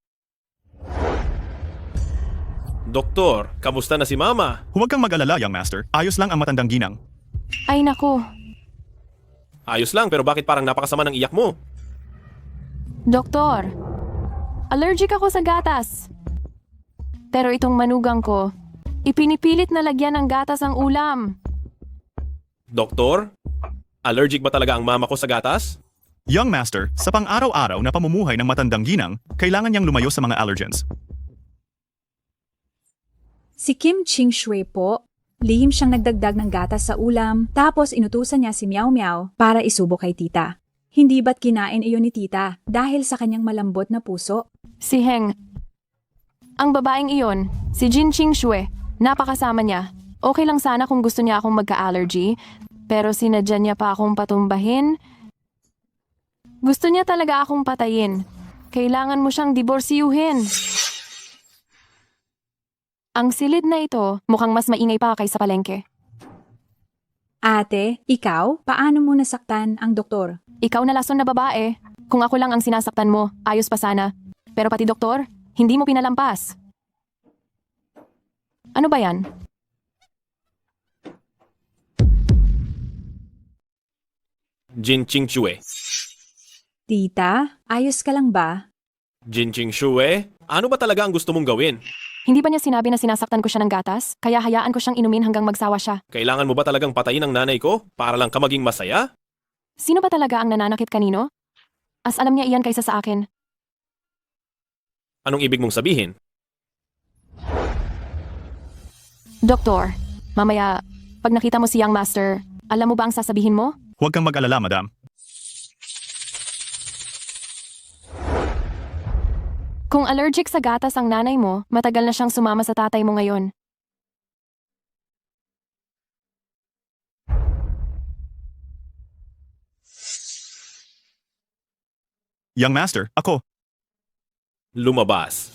Doktor, kamusta na si Mama? Huwag kang mag-alala, young master. Ayos lang ang matandang ginang. Ay naku, Ayos lang, pero bakit parang napakasama ng iyak mo? Doktor. Allergic ako sa gatas. Pero itong manugang ko, ipinipilit na lagyan ng gatas ang ulam. Doktor, allergic ba talaga ang mama ko sa gatas? Young master, sa pang-araw-araw na pamumuhay ng matandang ginang, kailangan niyang lumayo sa mga allergens. Si Kim Ching Shui po, lihim siyang nagdagdag ng gatas sa ulam, tapos inutusan niya si Meow Meow para isubo kay tita. Hindi ba't kinain iyon ni tita dahil sa kanyang malambot na puso? Si Heng. Ang babaeng iyon, si Jin Ching Shui, napakasama niya. Okay lang sana kung gusto niya akong magka-allergy, pero sinadya niya pa akong patumbahin. Gusto niya talaga akong patayin. Kailangan mo siyang diborsiyuhin. Ang silid na ito, mukhang mas maingay pa kaysa palengke. Ate, ikaw, paano mo nasaktan ang doktor? Ikaw na lason na babae. Kung ako lang ang sinasaktan mo, ayos pa sana. Pero pati doktor, hindi mo pinalampas. Ano ba yan? Jin Ching Shue. Tita, ayos ka lang ba? Jin Ching Shue, ano ba talaga ang gusto mong gawin? Hindi ba niya sinabi na sinasaktan ko siya ng gatas? Kaya hayaan ko siyang inumin hanggang magsawa siya. Kailangan mo ba talagang patayin ang nanay ko para lang ka maging masaya? Sino ba talaga ang nananakit kanino? As alam niya iyan kaysa sa akin. Anong ibig mong sabihin? Doktor, mamaya, pag nakita mo si Young Master, alam mo ba ang sasabihin mo? Huwag kang mag-alala, madam. Kung allergic sa gatas ang nanay mo, matagal na siyang sumama sa tatay mo ngayon. Young master, ako. Lumabas.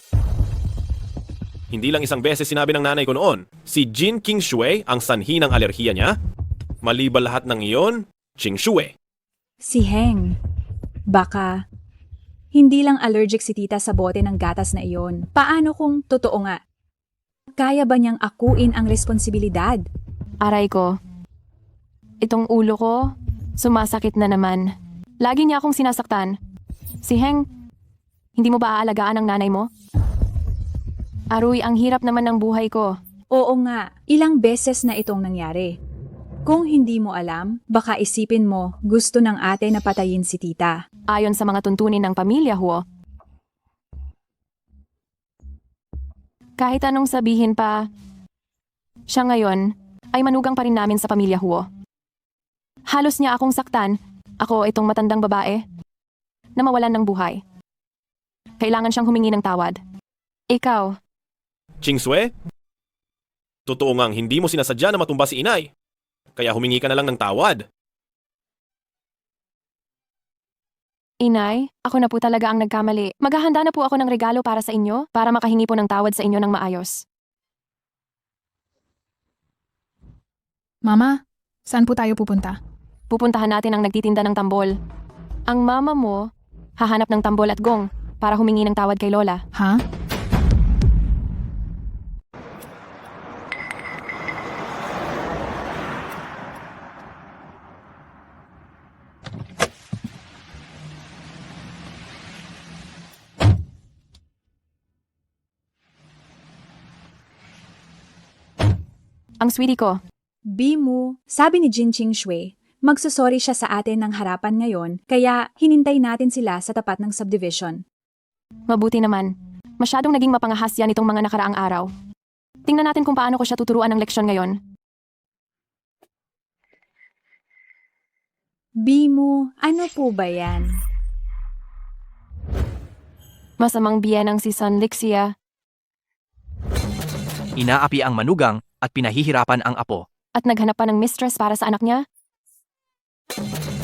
Hindi lang isang beses sinabi ng nanay ko noon, si Jin King Shue ang sanhi ng alerhiya niya. Maliban lahat ng iyon, Ching Shue. Si Heng. Baka, hindi lang allergic si tita sa bote ng gatas na iyon. Paano kung totoo nga? Kaya ba niyang akuin ang responsibilidad? Aray ko. Itong ulo ko, sumasakit na naman. Lagi niya akong sinasaktan. Si Heng, hindi mo ba aalagaan ang nanay mo? Aruy, ang hirap naman ng buhay ko. Oo nga, ilang beses na itong nangyari. Kung hindi mo alam, baka isipin mo gusto ng ate na patayin si tita. Ayon sa mga tuntunin ng pamilya, Huo. Kahit anong sabihin pa, siya ngayon ay manugang pa rin namin sa pamilya, Huo. Halos niya akong saktan, ako itong matandang babae, na mawalan ng buhay. Kailangan siyang humingi ng tawad. Ikaw, Ching Shue? Totoo ngang hindi mo sinasadya na matumba si inay. Kaya humingi ka na lang ng tawad. Inay, ako na po talaga ang nagkamali. Maghahanda na po ako ng regalo para sa inyo, para makahingi po ng tawad sa inyo ng maayos. Mama, saan po tayo pupunta? Pupuntahan natin ang nagtitinda ng tambol. Ang mama mo, hahanap ng tambol at gong para humingi ng tawad kay Lola. Ha? Ang sweetie ko, Bimu, sabi ni Jin Ching Shue, magsusorry siya sa atin ng harapan ngayon, kaya hinintay natin sila sa tapat ng subdivision. mabuti naman. Masyadong naging mapangahas yan itong mga nakaraang araw. Tingnan natin kung paano ko siya tuturuan ng leksyon ngayon. Bimu, ano po ba yan? Masamang biyenang si San Lixia Inaapi ang manugang at pinahihirapan ang apo. at naghanap pa ng mistress para sa anak niya.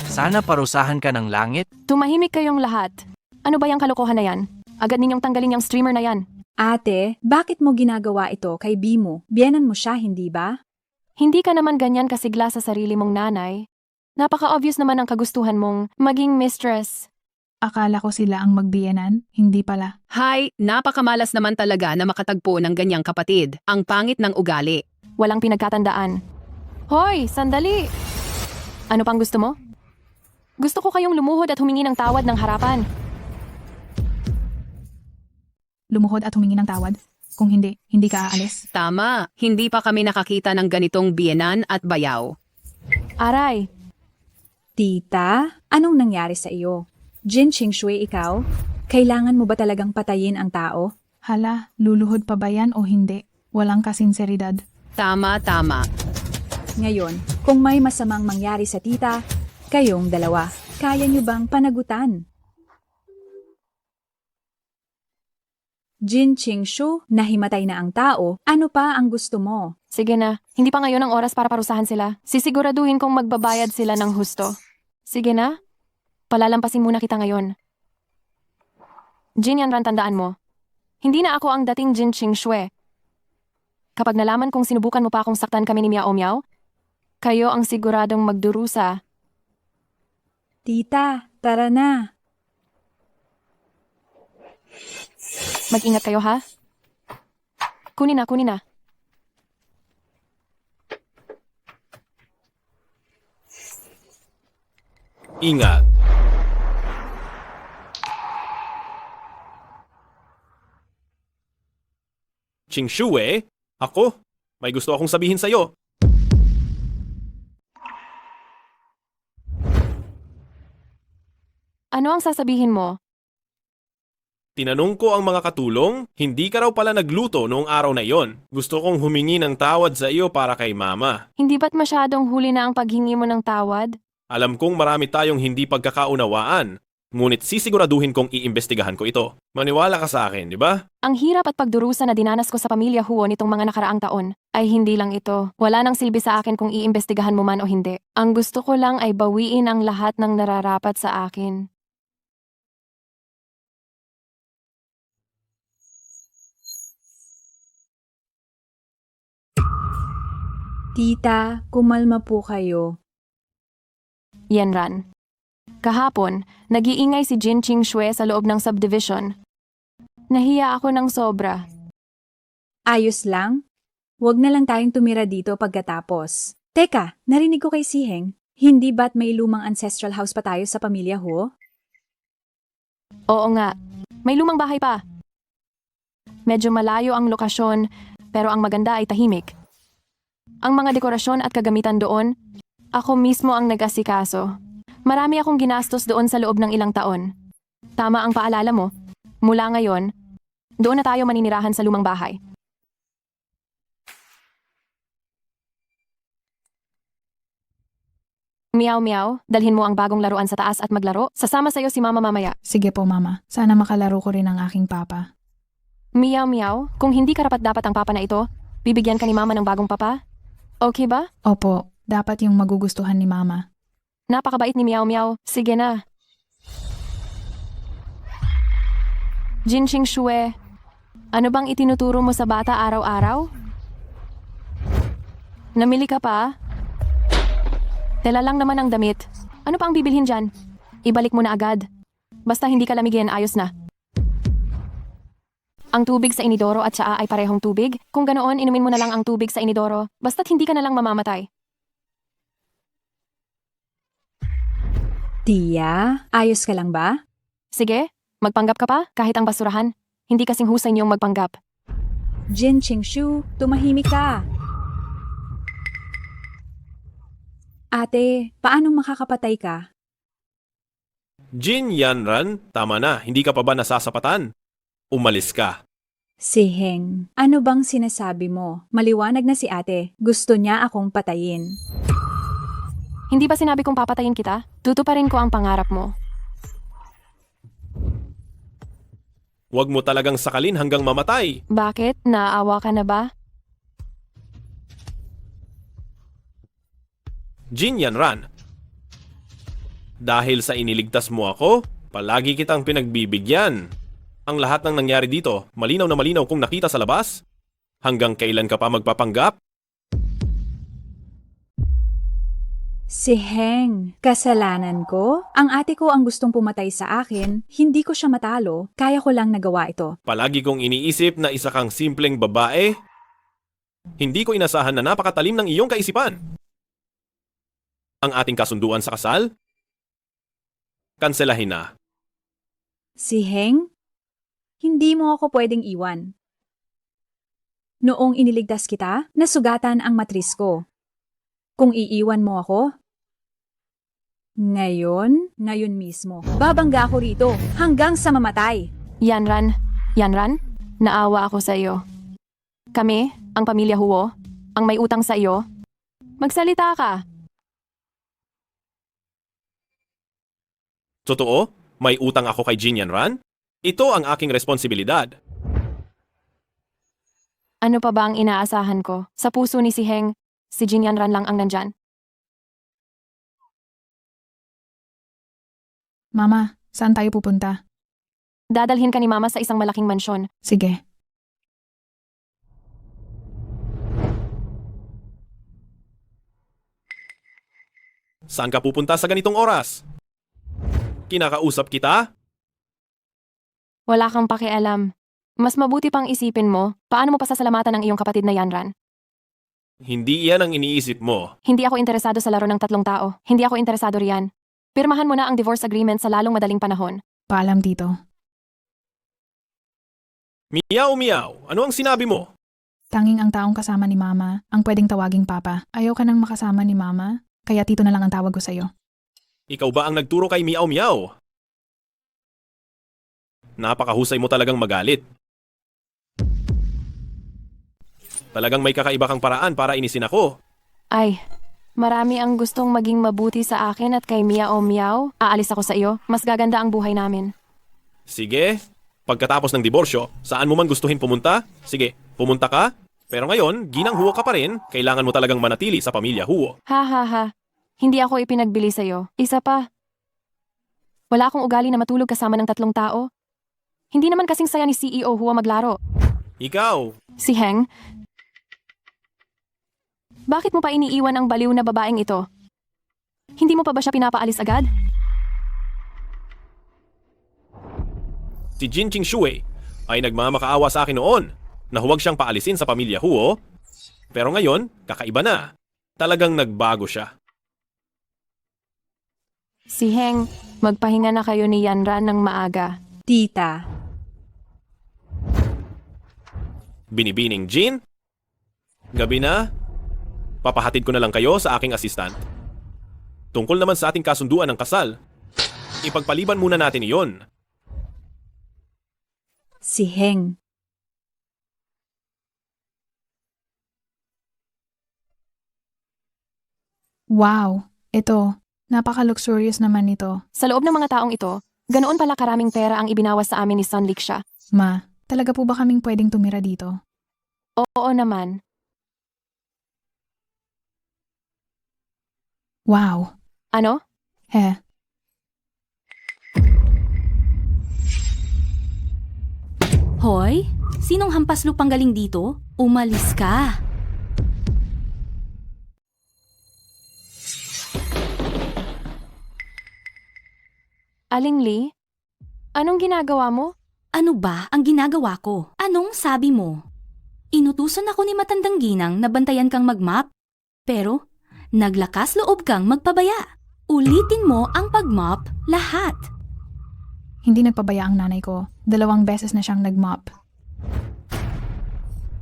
Sana parusahan ka ng langit. Tumahimik kayong lahat. Ano ba yung kalokohan na yan? Agad ninyong tanggalin yung streamer na yan. Ate, bakit mo ginagawa ito kay Bimu? Biyenan mo siya, hindi ba? Hindi ka naman ganyan kasigla sa sarili mong nanay. Napaka-obvious naman ang kagustuhan mong maging mistress. Akala ko sila ang magbiyenan, hindi pala. Hay, napakamalas naman talaga na makatagpo ng ganyang kapatid. Ang pangit ng ugali. Walang pinagkatandaan. Hoy, sandali! Ano pang gusto mo? Gusto ko kayong lumuhod at humingi ng tawad ng harapan. Lumuhod at humingi ng tawad. Kung hindi, hindi ka aalis. Tama, hindi pa kami nakakita ng ganitong biyenan at bayaw. Aray, Tita, anong nangyari sa iyo? Jin Ching Shue, ikaw? Kailangan mo ba talagang patayin ang tao? Hala, luluhod pa ba yan o hindi? Walang kasinseridad. Tama. Ngayon, kung may masamang mangyari sa tita, kayong dalawa, kaya niyo bang panagutan? Jin Ching Shu, nahimatay na ang tao, ano pa ang gusto mo? sige na. Hindi pa ngayon ang oras para parusahan sila. Sisiguraduhin kong magbabayad sila ng husto. Sige na. Palalampasin muna kita ngayon. Jin Yanran, tandaan mo. Hindi na ako ang dating Jin Ching Shue. Kapag nalaman kong sinubukan mo pa akong saktan kami ni Miao Miao, kayo ang siguradong magdurusa. Tita, tara na. Mag-ingat kayo, ha? Kunin na. Ingat. Ching Shue, ako, may gusto akong sabihin sa'yo. Ano ang sasabihin mo? Tinanong ko ang mga katulong, hindi ka raw pala nagluto noong araw na iyon. Gusto kong humingi ng tawad sa iyo para kay mama. Hindi ba't masyadong huli na ang paghingi mo ng tawad? Alam kong marami tayong hindi pagkakaunawaan, ngunit sisiguraduhin kong iimbestigahan ko ito. Maniwala ka sa akin, di ba? Ang hirap at pagdurusa na dinanas ko sa pamilya Huo nitong mga nakaraang taon ay hindi lang ito. Wala nang silbi sa akin kung iimbestigahan mo man o hindi. Ang gusto ko lang ay bawiin ang lahat ng nararapat sa akin. Tita, kumalma po kayo. Yanran. Kahapon, nag-iingay si Jin Ching Shue sa loob ng subdivision. Nahiya ako ng sobra. Ayos lang? Huwag na lang tayong tumira dito pagkatapos. Teka, narinig ko kay Siheng. Hindi ba't may lumang ancestral house pa tayo sa pamilya Huo? Oo nga, may lumang bahay pa. Medyo malayo ang lokasyon, pero ang maganda ay tahimik. Ang mga dekorasyon at kagamitan doon, ako mismo ang nag-asikaso. Marami akong ginastos doon sa loob ng ilang taon. Tama ang paalala mo. Mula ngayon, doon na tayo maninirahan sa lumang bahay. Meow meow, dalhin mo ang bagong laruan sa taas at maglaro. Sasama sa'yo si mama mamaya. Sige po, Mama. Sana makalaro ko rin ang aking papa. Meow meow, kung hindi karapat-dapat ang papa na ito, bibigyan ka ni mama ng bagong papa? Okay ba? Opo, dapat yung magugustuhan ni Mama. Napakabait ni Meow Meow. Sige na. Jin Ching Shue, ano bang itinuturo mo sa bata araw-araw? Namili ka pa? Tela lang naman ang damit. Ano pa ang bibilhin dyan? Ibalik mo na agad. Basta hindi ka lamigin, ayos na. Ang tubig sa inidoro at tsaa ay parehong tubig. Kung ganoon, inumin mo na lang ang tubig sa inidoro. Basta't hindi ka na lang mamamatay. Tia, ayos ka lang ba? Sige, magpanggap ka pa kahit ang basurahan. Hindi kasing husay niyong magpanggap. Jin Qingshu, tumahimik ka. Ate, paanong makakapatay ka? Jin Yanran, tama na, hindi ka pa ba nasasapatan? Umalis ka. Siheng, ano bang sinasabi mo? Maliwanag na si ate. Gusto niya akong patayin. Hindi ba sinabi kong papatayin kita? Tutuparin ko ang pangarap mo. Huwag mo talagang sakalin hanggang mamatay. Bakit? Naawa ka na ba? Jin Yanran. Dahil sa iniligtas mo ako, palagi kitang pinagbibigyan. Ang lahat ng nangyari dito, malinaw na malinaw kung nakita sa labas. Hanggang kailan ka pa magpapanggap? Siheng, kasalanan ko? Ang ate ko ang gustong pumatay sa akin, hindi ko siya matalo, kaya ko lang nagawa ito. Palagi kong iniisip na isa kang simpleng babae. Hindi ko inasahan na napakatalim ng iyong kaisipan. Ang ating kasunduan sa kasal? Kanselahin na. Siheng, hindi mo ako pwedeng iwan. Noong iniligtas kita, nasugatan ang matris ko. Kung iiwan mo ako, ngayon mismo, babangga ako rito hanggang sa mamatay. Yanran, naawa ako sa iyo. Kami, ang pamilya Huo, ang may utang sa iyo. Magsalita ka. Totoo? May utang ako kay Jin Yanran? Ito ang aking responsibilidad. Ano pa ba ang inaasahan ko? Sa puso ni Siheng, si Jin Yanran lang ang nandyan. Mama, saan tayo pupunta? Dadalhin ka ni Mama sa isang malaking mansyon. Sige. Saan ka pupunta sa ganitong oras? Kinakausap kita? Wala kang pakialam. Mas mabuti pang isipin mo, paano mo pasasalamatan ang iyong kapatid na Yanran? Hindi iyan ang iniisip mo. Hindi ako interesado sa laro ng tatlong tao. Hindi ako interesado riyan. Pirmahan mo na ang divorce agreement sa lalong madaling panahon. Paalam, Tito. Miyaw, miyaw. Ano ang sinabi mo? Tanging ang taong kasama ni Mama ang pwedeng tawaging Papa. Ayaw ka nang makasama ni Mama, kaya Tito na lang ang tawag ko sa'yo. Ikaw ba ang nagturo kay Miyaw Miyaw? Napakahusay mo talagang magalit. Talagang may kakaiba kang paraan para inisin ako. Ay, marami ang gustong maging mabuti sa akin at kay Miao Miao. Aalis ako sa iyo. Mas gaganda ang buhay namin. Sige, pagkatapos ng diborsyo, saan mo man gustuhin pumunta? Sige, pumunta ka. Pero ngayon, ginang Huo ka pa rin. Kailangan mo talagang manatili sa pamilya Huo. Ha ha ha. Hindi ako ipinagbili sa iyo. Isa pa. Wala akong ugali na matulog kasama ng 3 tao. Hindi naman kasing saya ni CEO Huo maglaro. Ikaw, Si Heng. Bakit mo pa iniiwan ang baliw na babaeng ito? Hindi mo pa ba siya pinapaalis agad? si Jin Ching Shui ay nagmamakaawa sa akin noon na huwag siyang paalisin sa pamilya Huo. Pero ngayon, kakaiba na. Talagang nagbago siya. Si Heng, magpahinga na kayo ni Yanran ng maaga. Tita, Binibining Jin? Gabi na? Papahatid ko na lang kayo sa aking assistant. Tungkol naman sa ating kasunduan ng kasal, ipagpaliban muna natin iyon. si Heng. Wow, ito. Napaka-luxurious naman nito. Sa loob ng mga taong ito, ganoon pala karaming pera ang ibinawas sa amin ni Sun Liksha. Ma, talaga po ba kaming pwedeng tumira dito? Oo naman. Wow. Ano? He. Hoy, sinong hampas lupang galing dito? Umalis ka. Aling Lee? Anong ginagawa mo? Ano ba ang ginagawa ko? Anong sabi mo? Inutusan ako ni matandang ginang na bantayan kang magmap. Pero, naglakas loob kang magpabaya. Ulitin mo ang pagmop lahat. Hindi nagpabaya ang nanay ko. 2 beses na siyang nag-mop.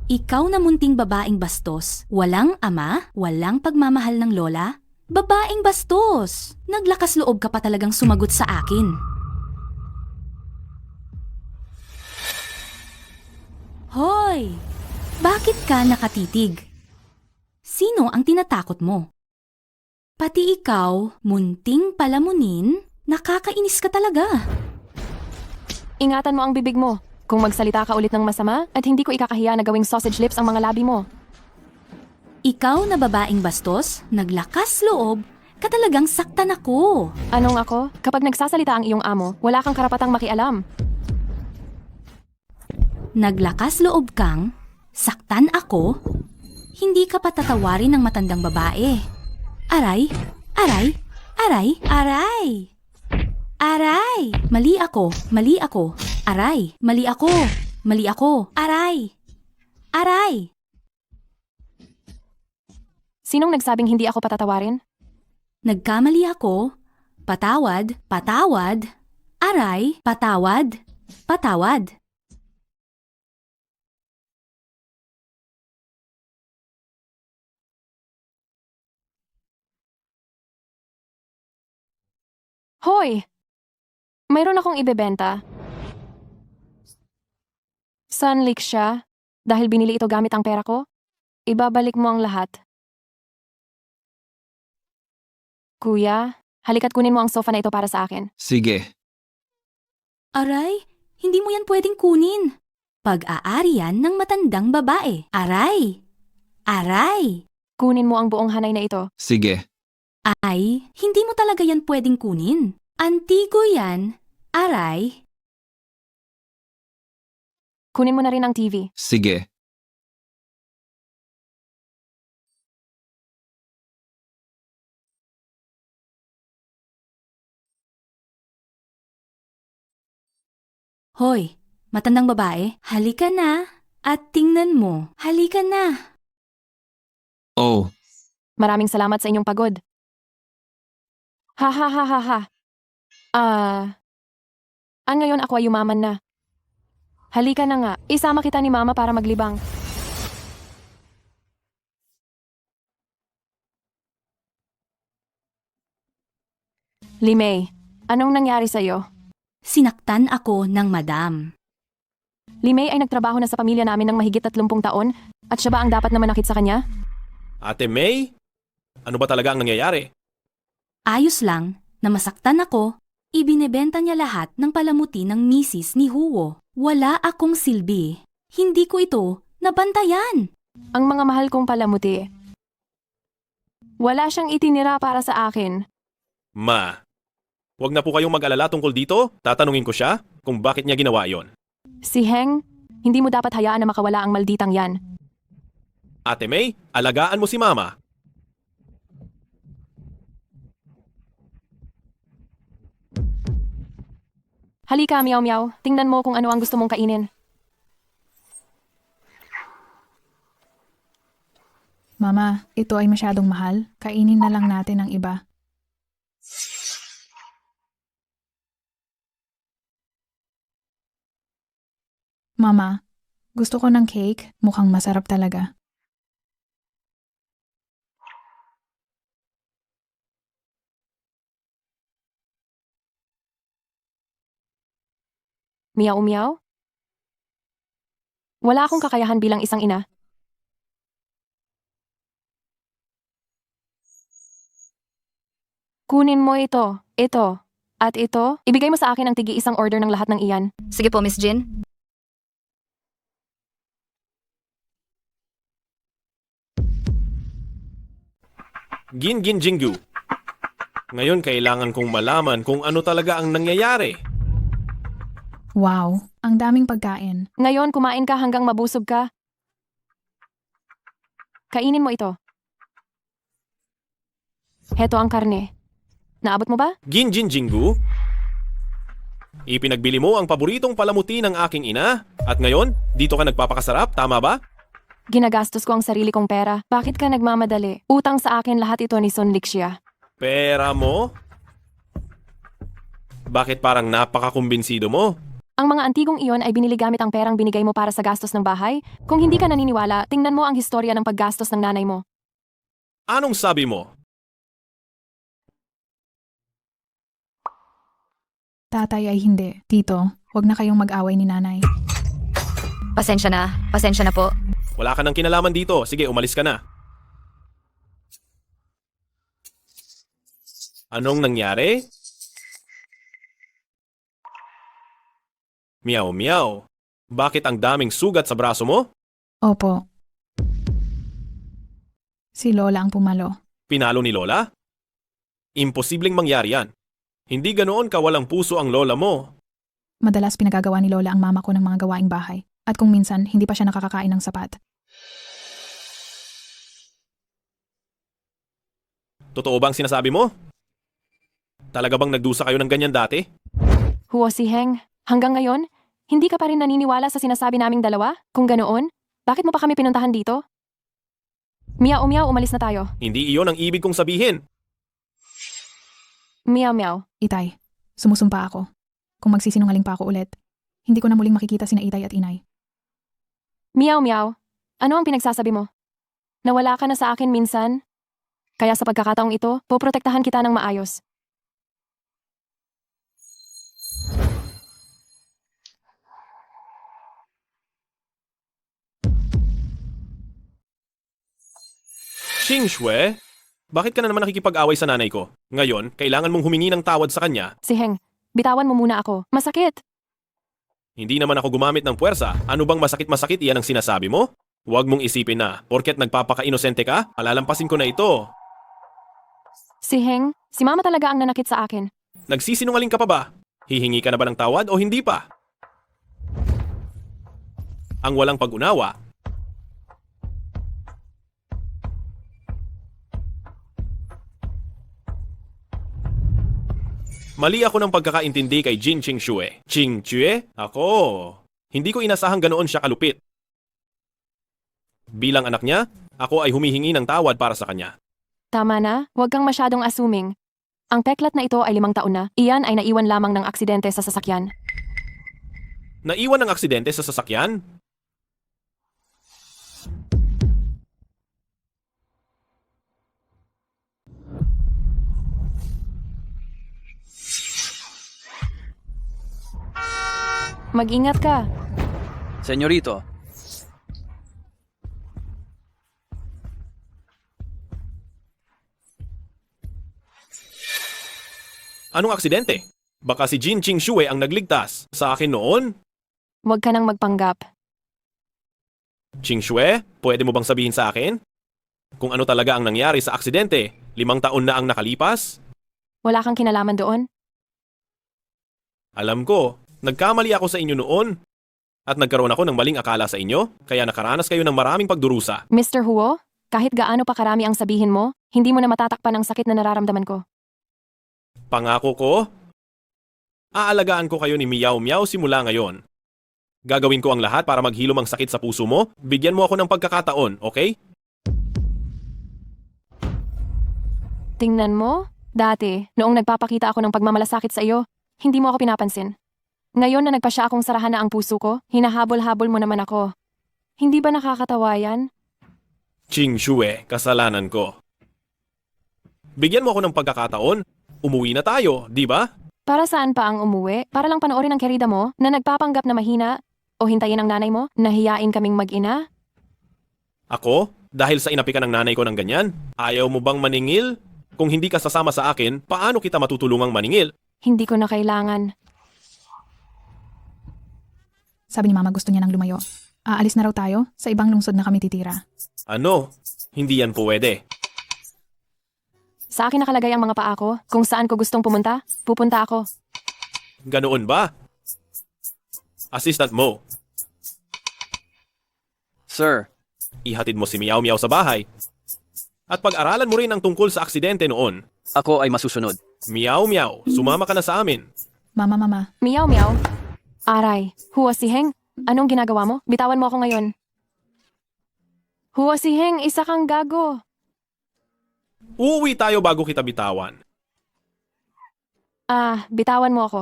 Ikaw na munting babaeng bastos. Walang ama, walang pagmamahal ng lola. Babaeng bastos! Naglakas loob ka pa talagang sumagot sa akin. Hoy! Bakit ka nakatitig? Sino ang tinatakot mo? Pati ikaw, munting palamunin, nakakainis ka talaga. Ingatan mo ang bibig mo. Kung magsalita ka ulit ng masama at hindi ko ikakahiya na gawing sausage lips ang mga labi mo. Ikaw na babaeng bastos, naglakas loob, ka talagang saktan ako. Anong ako? Kapag nagsasalita ang iyong amo, wala kang karapatang makialam. Naglakas loob kang, saktan ako, hindi ka patatawarin ng matandang babae. Aray, aray, aray, aray. Aray, mali ako, mali ako. Aray, mali ako, mali ako. Aray, aray. Sinong nagsabing hindi ako patatawarin? Nagkamali ako. Patawad, patawad. Aray, patawad, patawad. Hoy! Mayroon akong ibebenta. Sun Liksha, dahil binili ito gamit ang pera ko, ibabalik mo ang lahat. Kuya, halika't kunin mo ang sofa na ito para sa akin. Sige. Aray, hindi mo yan pwedeng kunin. Pag-aari yan ng matandang babae. Aray, aray. Kunin mo ang buong hanay na ito. Sige. Ay, hindi mo talaga yan pwedeng kunin. Antigo yan. Aray. Kunin mo na rin ang TV. Sige. Hoy, matandang babae, halika na. At tingnan mo, halika na. Oh, Maraming salamat sa inyong pagod. Ha ha ha ha ha. Ngayon ako ay yumaman na. Halika na nga, isama kita ni Mama para maglibang. Limay, anong nangyari sa'yo? Sinaktan ako ng madam. Limay ay nagtrabaho na sa pamilya namin ng mahigit 30 taon at siya ba ang dapat na manakit sa kanya? Ate May, ano ba talaga ang nangyayari? Ayos lang na masaktan ako, ibinebenta niya lahat ng palamuti ng misis ni Huo. Wala akong silbi. Hindi ko ito nabantayan. Ang mga mahal kong palamuti. Wala siyang itinira para sa akin. Ma, wag na po kayong mag-alala tungkol dito. Tatanungin ko siya kung bakit niya ginawa yon. Si Heng, hindi mo dapat hayaan na makawala ang malditang yan. Ate May, alagaan mo si Mama. Halika, Meow Meow. Tingnan mo kung ano ang gusto mong kainin. Mama, ito ay masyadong mahal. Kainin na lang natin ang iba. Mama, gusto ko ng cake. Mukhang masarap talaga. Meow Meow? Wala akong kakayahan bilang isang ina. Kunin mo ito, at ito. Ibigay mo sa akin ang tigi-isang order ng lahat ng iyan. Sige po, Miss Jin. Gin Gin Jinggu. Ngayon kailangan kong malaman kung ano talaga ang nangyayari. Wow, ang daming pagkain. Ngayon kumain ka hanggang mabusog ka. Kainin mo ito. Heto ang karne. Naabot mo ba? Gin Gin Jinggu? Ipinagbili mo ang paboritong palamuti ng aking ina at ngayon, dito ka nagpapakasarap, tama ba? Ginagastos ko ang sarili kong pera. Bakit ka nagmamadali? Utang sa akin lahat ito ni Sun Lixia. Pera mo? Bakit parang napakakumbinsido mo? Ang mga antigong iyon ay binili gamit ang perang binigay mo para sa gastos ng bahay. Kung hindi ka naniniwala, tingnan mo ang historya ng paggastos ng nanay mo. Anong sabi mo? Tatay ay hindi. Tito, huwag na kayong mag-away ni nanay. Pasensya na po. Wala ka nang kinalaman dito. Sige, umalis ka na. Anong nangyari? Meow meow. Bakit ang daming sugat sa braso mo? Opo. Si Lola ang pumalo. Pinalo ni Lola? Imposibleng mangyari yan. Hindi ganoon kawalang puso ang lola mo. Madalas pinagagawa ni Lola ang mama ko ng mga gawaing bahay. At kung minsan, hindi pa siya nakakakain ng sapat. Totoo bang sinasabi mo? Talaga bang nagdusa kayo ng ganyan dati? Huo si Heng, hanggang ngayon, hindi ka pa rin naniniwala sa sinasabi naming dalawa? Kung ganoon, bakit mo pa kami pinuntahan dito? Meow Meow, umalis na tayo. Hindi iyon ang ibig kong sabihin. Meow Meow. Itay, sumusumpa ako. Kung magsisinungaling pa ako ulit, hindi ko na muling makikita sina Itay at Inay. Meow Meow. Ano ang pinagsasabi mo? Nawala ka na sa akin minsan? Kaya sa pagkakataong ito, poprotektahan kita ng maayos. Xing Shui, bakit ka na naman nakikipag-away sa nanay ko? Ngayon, kailangan mong humingi ng tawad sa kanya. Si Heng, bitawan mo muna ako. Masakit. Hindi naman ako gumamit ng puwersa. Ano bang masakit-masakit iyan ang sinasabi mo? Huwag mong isipin na, porket nagpapaka-inosente ka, palalampasin ko na ito. Si Heng, si Mama talaga ang nanakit sa akin. Nagsisinungaling ka pa ba? Hihingi ka na ba ng tawad o hindi pa? Ang walang pag-unawa. Mali ako ng pagkakaintindi kay Jin Ching Shui. Ching Chue? Ako. Hindi ko inasahang ganoon siya kalupit. Bilang anak niya, ako ay humihingi ng tawad para sa kanya. Tama na, huwag kang masyadong assuming. Ang peklat na ito ay 5 taon na. Iyan ay naiwan lamang ng aksidente sa sasakyan. Naiwan ng aksidente sa sasakyan? Mag-ingat ka. Senyorito, Anong aksidente? Baka si Jin Ching Shue ang nagligtas sa akin noon? Huwag ka nang magpanggap. Ching Shue, pwede mo bang sabihin sa akin? Kung ano talaga ang nangyari sa aksidente, 5 taon na ang nakalipas? Wala kang kinalaman doon? Alam ko, nagkamali ako sa inyo noon. At nagkaroon ako ng maling akala sa inyo, kaya nakaranas kayo ng maraming pagdurusa. Mr. Huo, kahit gaano pa karami ang sabihin mo, hindi mo na matatakpan ang sakit na nararamdaman ko. Pangako ko, aalagaan ko kayo ni Meow Meow simula ngayon. Gagawin ko ang lahat para maghilom ang sakit sa puso mo. Bigyan mo ako ng pagkakataon, okay? Tingnan mo, dati, noong nagpapakita ako ng pagmamalasakit sa iyo, hindi mo ako pinapansin. Ngayon na nagpasya akong sarahan na ang puso ko, hinahabol-habol mo naman ako. Hindi ba nakakatawa yan? Ching Shue, kasalanan ko. Bigyan mo ako ng pagkakataon. Umuwi na tayo, di ba? Para saan pa ang umuwi? Para lang panoorin ang kerida mo na nagpapanggap na mahina? O hintayin ang nanay mo na hiyain kaming mag-ina? Ako? Dahil sa inapi ka ng nanay ko ng ganyan? Ayaw mo bang maningil? Kung hindi ka sasama sa akin, paano kita matutulungang maningil? Hindi ko na kailangan. Sabi ni Mama gusto niya nang lumayo. Aalis na raw tayo, sa ibang lungsod na kami titira. Ano? Hindi yan pwede. Sa akin nakalagay ang mga paa ko. Kung saan ko gustong pumunta, pupunta ako. Ganoon ba? Assistant mo, Sir, ihatid mo si Meow Meow sa bahay. At pag-aralan mo rin ang tungkol sa aksidente noon. ako ay masusunod. Meow Meow, sumama ka na sa amin. Mama. Meow meow. Aray, Huo si Heng, anong ginagawa mo? Bitawan mo ako ngayon. Huo si Heng, isa kang gago. Uuwi tayo bago kita bitawan. Bitawan mo ako.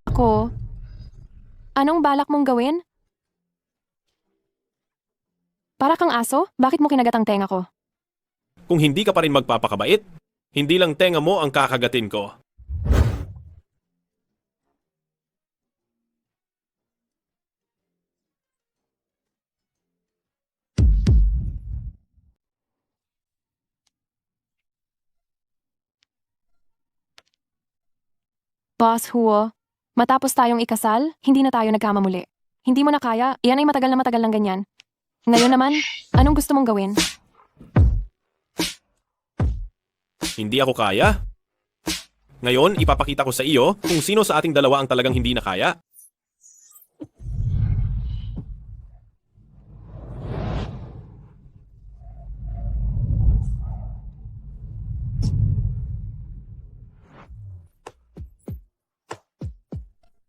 Ako? Anong balak mong gawin? Para kang aso? Bakit mo kinagat ang tenga ko? Kung hindi ka pa rin magpapakabait, hindi lang tenga mo ang kakagatin ko. Boss Huo, matapos tayong ikasal, hindi na tayo nagkamamuli. Hindi mo na kaya, iyan ay matagal lang ganyan. Ngayon naman, anong gusto mong gawin? Hindi ako kaya. Ngayon, ipapakita ko sa iyo kung sino sa ating dalawa ang talagang hindi na kaya.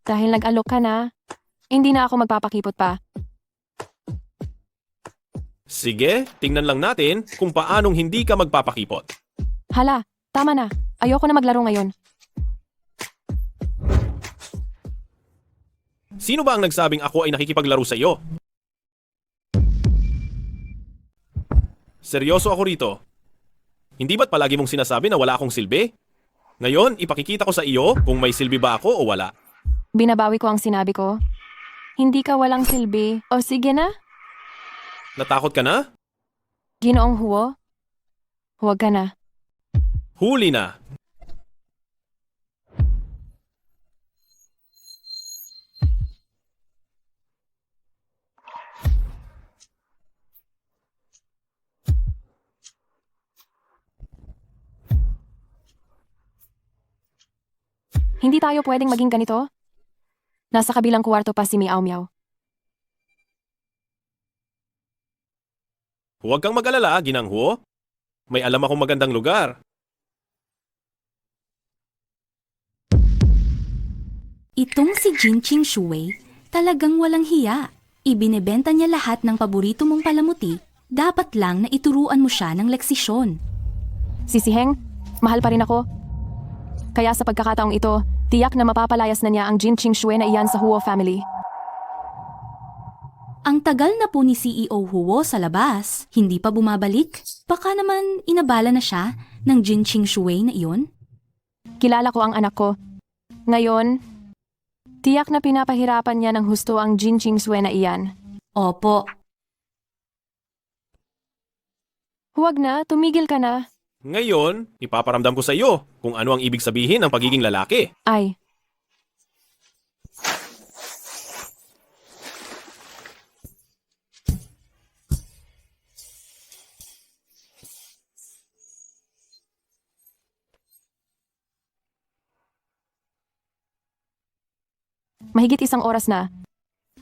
Dahil nag-alok ka na, hindi na ako magpapakipot pa. Sige, tingnan lang natin kung paanong hindi ka magpapakipot. Hala, tama na. Ayoko na maglaro ngayon. Sino ba ang nagsabing ako ay nakikipaglaro sa iyo? Seryoso ako rito. Hindi ba't palagi mong sinasabi na wala akong silbi? Ngayon, ipakikita ko sa iyo kung may silbi ba ako o wala. Binabawi ko ang sinabi ko. Hindi ka walang silbi. O sige na, Natakot ka na? Ginoong Huo. Huwag ka na. Huli na. Hindi tayo pwedeng maging ganito. Nasa kabilang kuwarto pa si Meow Meow. Huwag kang mag-alala, Ginang Huo. May alam akong magandang lugar. Itong si Jin Ching Shue, talagang walang hiya. Ibinebenta niya lahat ng paborito mong palamuti Dapat lang na ituruan mo siya ng leksisyon. Si Siheng, mahal pa rin ako. Kaya sa pagkakataong ito, tiyak na mapapalayas na niya ang Jin Qingxue na iyan sa Huo family. Ang tagal na po ni CEO Huo sa labas, hindi pa bumabalik. Baka naman inabala na siya ng Jin Qingxue na iyon? Kilala ko ang anak ko. Ngayon, tiyak na pinapahirapan niya ng husto ang Jin Qingxue na iyan. Opo. Huwag na, tumigil ka na. Ngayon, ipaparamdam ko sa iyo kung ano ang ibig sabihin ng pagiging lalaki. Ay, mahigit 1 oras na.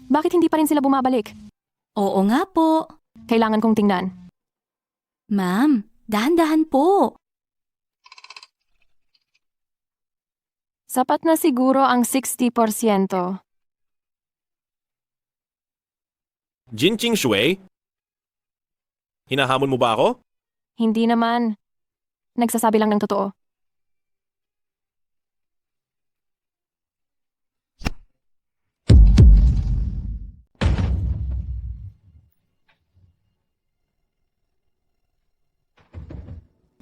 Bakit hindi pa rin sila bumabalik? Oo nga po. Kailangan kong tingnan. Ma'am, dahan-dahan po. Sapat na siguro ang 60%. Jin Qingxue? Hinahamon mo ba ako? Hindi naman. Nagsasabi lang ng totoo.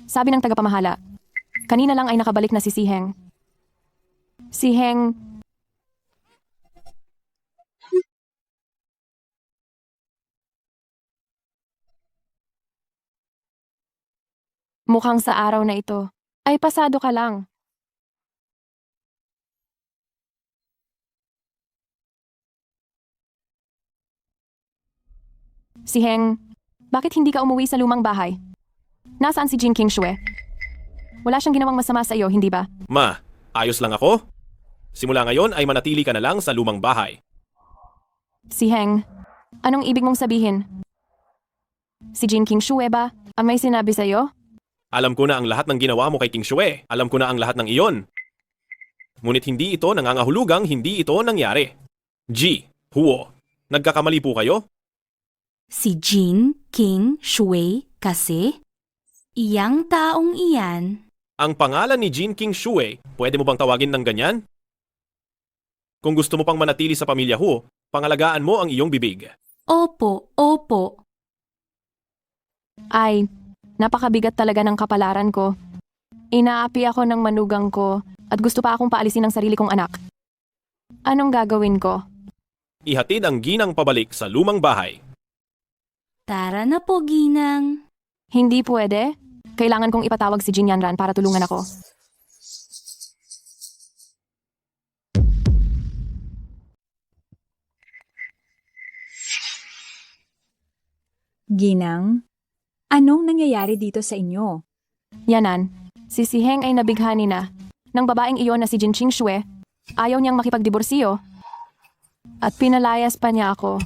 Sabi ng tagapamahala, kanina lang ay nakabalik na si Siheng. Siheng, mukhang sa araw na ito ay pasado ka lang. Siheng, bakit hindi ka umuwi sa lumang bahay? Nasaan si Jin Qingxue? Wala siyang ginawang masama sa iyo, hindi ba? Ma, ayos lang ako. Simula ngayon ay manatili ka na lang sa lumang bahay. Siheng, anong ibig mong sabihin? Si Jin Qingxue ba ang may sinabi sa iyo? Alam ko na ang lahat ng ginawa mo kay Qingxue. Alam ko na ang lahat ng iyon. Ngunit hindi ito nangangahulugang hindi ito nangyari. Ji, Huo, nagkakamali po kayo? Si Jin Qingxue kasi? Iyang taong iyan? Ang pangalan ni Jin Qingxue, pwede mo bang tawagin ng ganyan? Kung gusto mo pang manatili sa pamilya Huo, pangalagaan mo ang iyong bibig. Opo, opo. Ay, napakabigat talaga ng kapalaran ko. Inaapi ako ng manugang ko at gusto pa akong paalisin ng sarili kong anak. Anong gagawin ko? Ihatid ang ginang pabalik sa lumang bahay. Tara na po, Ginang. Hindi pwede. Kailangan kong ipatawag si Jin Yanran para tulungan ako. Ginang, anong nangyayari dito sa inyo? Yanan, si Siheng ay nabighani na. Nang babaeng iyon na si Jin Qingxue, ayaw niyang makipagdiborsiyo. At pinalayas pa niya ako.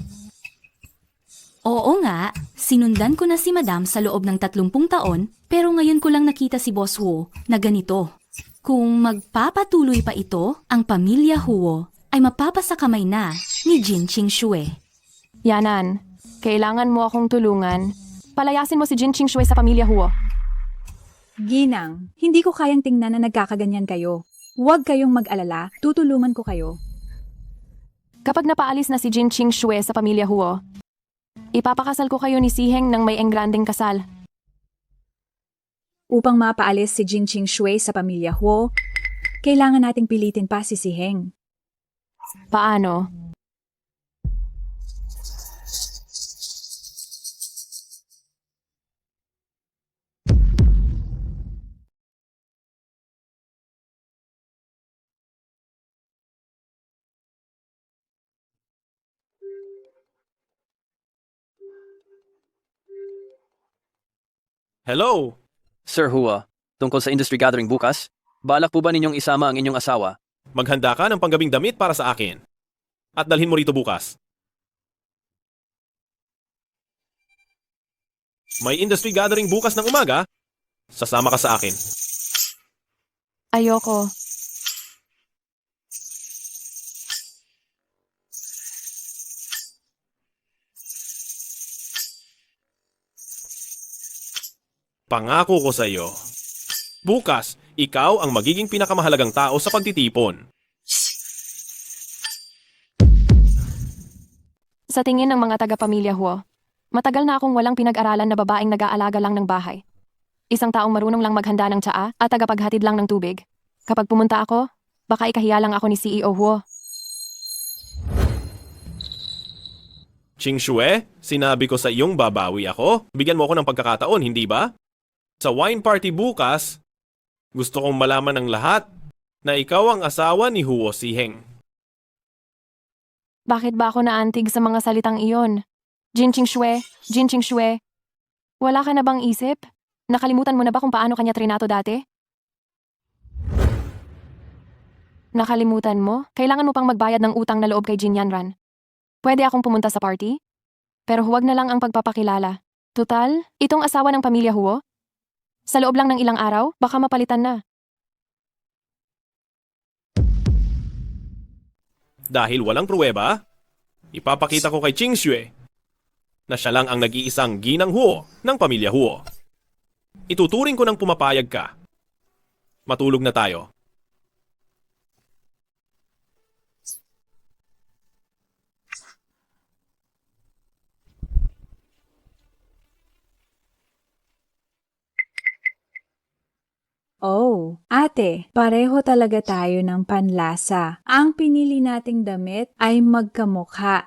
Oo nga, sinundan ko na si Madam sa loob ng 30 taon, pero ngayon ko lang nakita si Boss Huo na ganito. Kung magpapatuloy pa ito, ang pamilya Huo ay mapapasakamay na ni Jin Qingxue. Yanan, kailangan mo akong tulungan. Palayasin mo si Jin Qingxue sa pamilya Huo. Ginang, hindi ko kayang tingnan na nagkakaganyan kayo. Huwag kayong mag-alala, tutulungan ko kayo. Kapag napaalis na si Jin Qingxue sa pamilya Huo, ipapakasal ko kayo ni Siheng ng may engrandeng kasal. Upang mapaalis si Jin Qingxue sa pamilya Huo, kailangan nating pilitin pa si Siheng. Paano? Hello! Sir Hua, tungkol sa industry gathering bukas, balak po ba ninyong isama ang inyong asawa? Maghanda ka ng panggabing damit para sa akin. At dalhin mo rito bukas. May industry gathering bukas ng umaga. Sasama ka sa akin. Ayoko. Pangako ko sa iyo. Bukas, ikaw ang magiging pinakamahalagang tao sa pagtitipon. Sa tingin ng mga taga-pamilya Huo, matagal na akong walang pinag-aralan na babaeng nag-aalaga lang ng bahay. Isang taong marunong lang maghanda ng tsaa at tagapaghatid lang ng tubig. Kapag pumunta ako, baka ikahiya lang ako ni CEO Huo. Ching Shue, sinabi ko sa iyong babawi ako. Bigyan mo ako ng pagkakataon, hindi ba? Sa wine party bukas, gusto kong malaman ng lahat na ikaw ang asawa ni Huo Siheng. Bakit ba ako naantig sa mga salitang iyon? Jin Ching Shue, wala ka na bang isip? Nakalimutan mo na ba kung paano kanya trinato dati? Nakalimutan mo? Kailangan mo pang magbayad ng utang na loob kay Jin Yanran. Pwede akong pumunta sa party? Pero huwag na lang ang pagpapakilala. Tutal, itong asawa ng pamilya Huo? Sa loob lang ng ilang araw, baka mapalitan na. Dahil walang pruweba, ipapakita ko kay Ching Shue na siya lang ang nag-iisang ginang Huo ng pamilya Huo. Ituturing ko ng pumapayag ka. Matulog na tayo. Oh, ate, pareho talaga tayo ng panlasa. Ang pinili nating damit ay magkamukha.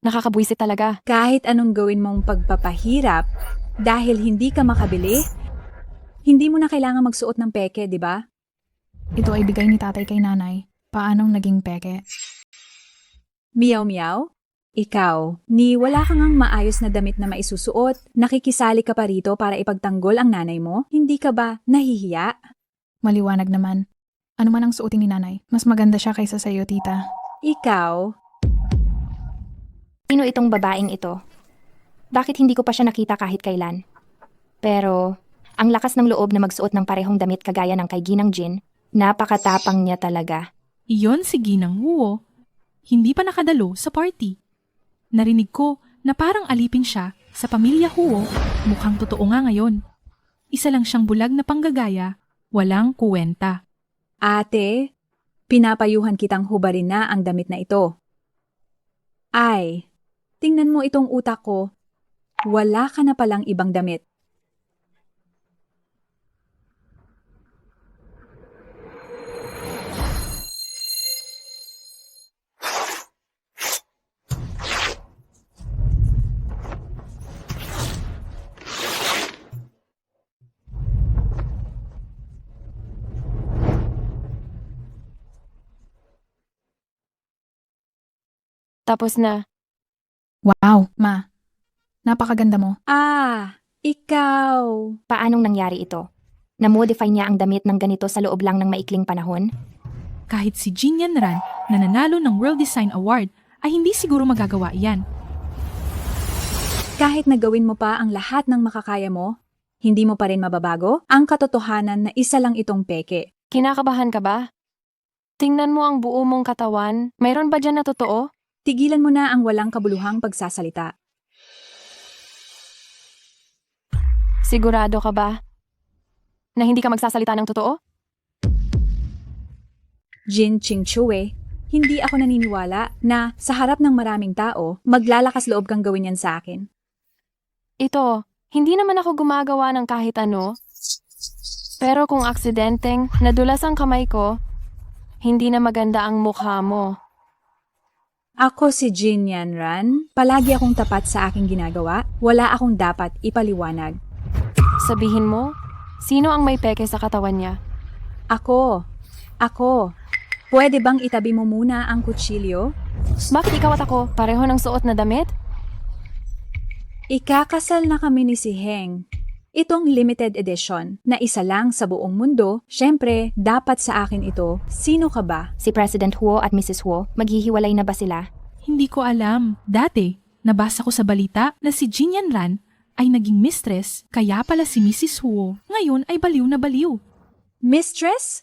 Nakakabwisit talaga. Kahit anong gawin mong pagpapahirap, dahil hindi ka makabili, hindi mo na kailangan magsuot ng peke, di ba? Ito ay bigay ni tatay kay nanay. Paanong naging peke? Miyaw miyaw? Ikaw, ni wala kang ang maayos na damit na maisusuot, nakikisali ka pa rito para ipagtanggol ang nanay mo? Hindi ka ba nahihiya? Maliwanag naman. Ano man ang suotin ni nanay, mas maganda siya kaysa sa iyo, tita. Ikaw? Sino itong babaeng ito? Bakit hindi ko pa siya nakita kahit kailan? Pero, ang lakas ng loob na magsuot ng parehong damit kagaya ng kay Ginang Jin, napakatapang niya talaga. Iyon si Ginang Huo. Hindi pa nakadalo sa party. Narinig ko na parang alipin siya sa pamilya Huo. Mukhang totoo nga ngayon. Isa lang siyang bulag na panggagaya, walang kuwenta. Ate, pinapayuhan kitang hubarin na ang damit na ito. Ay, tingnan mo itong utak ko. Wala ka na palang ibang damit. Tapos na. Wow, ma. Napakaganda mo. Ah, ikaw. Paanong nangyari ito? Na-modify niya ang damit ng ganito sa loob lang ng maikling panahon? Kahit si Jin Yanran na nanalo ng World Design Award ay hindi siguro magagawa iyan. Kahit nagawin mo pa ang lahat ng makakaya mo, hindi mo pa rin mababago ang katotohanan na isa lang itong peke. Kinakabahan ka ba? Tingnan mo ang buo mong katawan. Mayroon ba dyan na totoo? Tigilan mo na ang walang kabuluhang pagsasalita. Sigurado ka ba na hindi ka magsasalita ng totoo? Jin Ching Chue, hindi ako naniniwala na sa harap ng maraming tao, maglalakas loob kang gawin yan sa akin. Ito, hindi naman ako gumagawa ng kahit ano. Pero kung aksidenteng nadulas ang kamay ko, hindi na maganda ang mukha mo. Ako si Jin Yanran, palagi akong tapat sa aking ginagawa, wala akong dapat ipaliwanag. Sabihin mo, sino ang may peke sa katawan niya? Ako. Pwede bang itabi mo muna ang kutsilyo? Bakit ikaw at ako pareho ng suot na damit? Ikakasal na kami ni si Heng. Itong limited edition na isa lang sa buong mundo, syempre, dapat sa akin ito. Sino ka ba? Si President Huo at Mrs. Huo, maghihiwalay na ba sila? Hindi ko alam. Dati, nabasa ko sa balita na si Jin Yanran ay naging mistress, kaya pala si Mrs. Huo ngayon ay baliw na baliw. Mistress?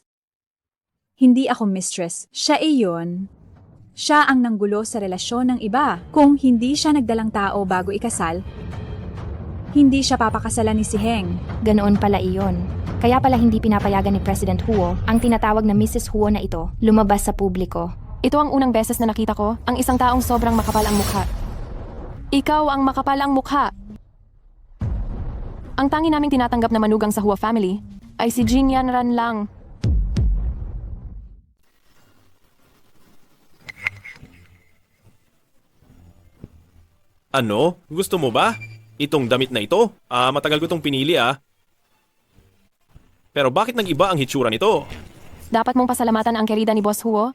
Hindi ako mistress. Siya iyon. Siya ang nanggulo sa relasyon ng iba. Kung hindi siya nagdalang tao bago ikasal, hindi siya papakasalan ni Siheng. Ganoon pala iyon. Kaya pala hindi pinapayagan ni President Huo ang tinatawag na Mrs. Huo na ito lumabas sa publiko. Ito ang unang beses na nakita ko, ang isang taong sobrang makapal ang mukha. Ikaw ang makapal ang mukha. Ang tangi naming tinatanggap na manugang sa Huo family ay si Jin Yanran lang. Ano? Gusto mo ba? Itong damit na ito? Matagal ko itong pinili Pero bakit nag-iba ang hitsura nito? Dapat mong pasalamatan ang kerida ni Boss Huo.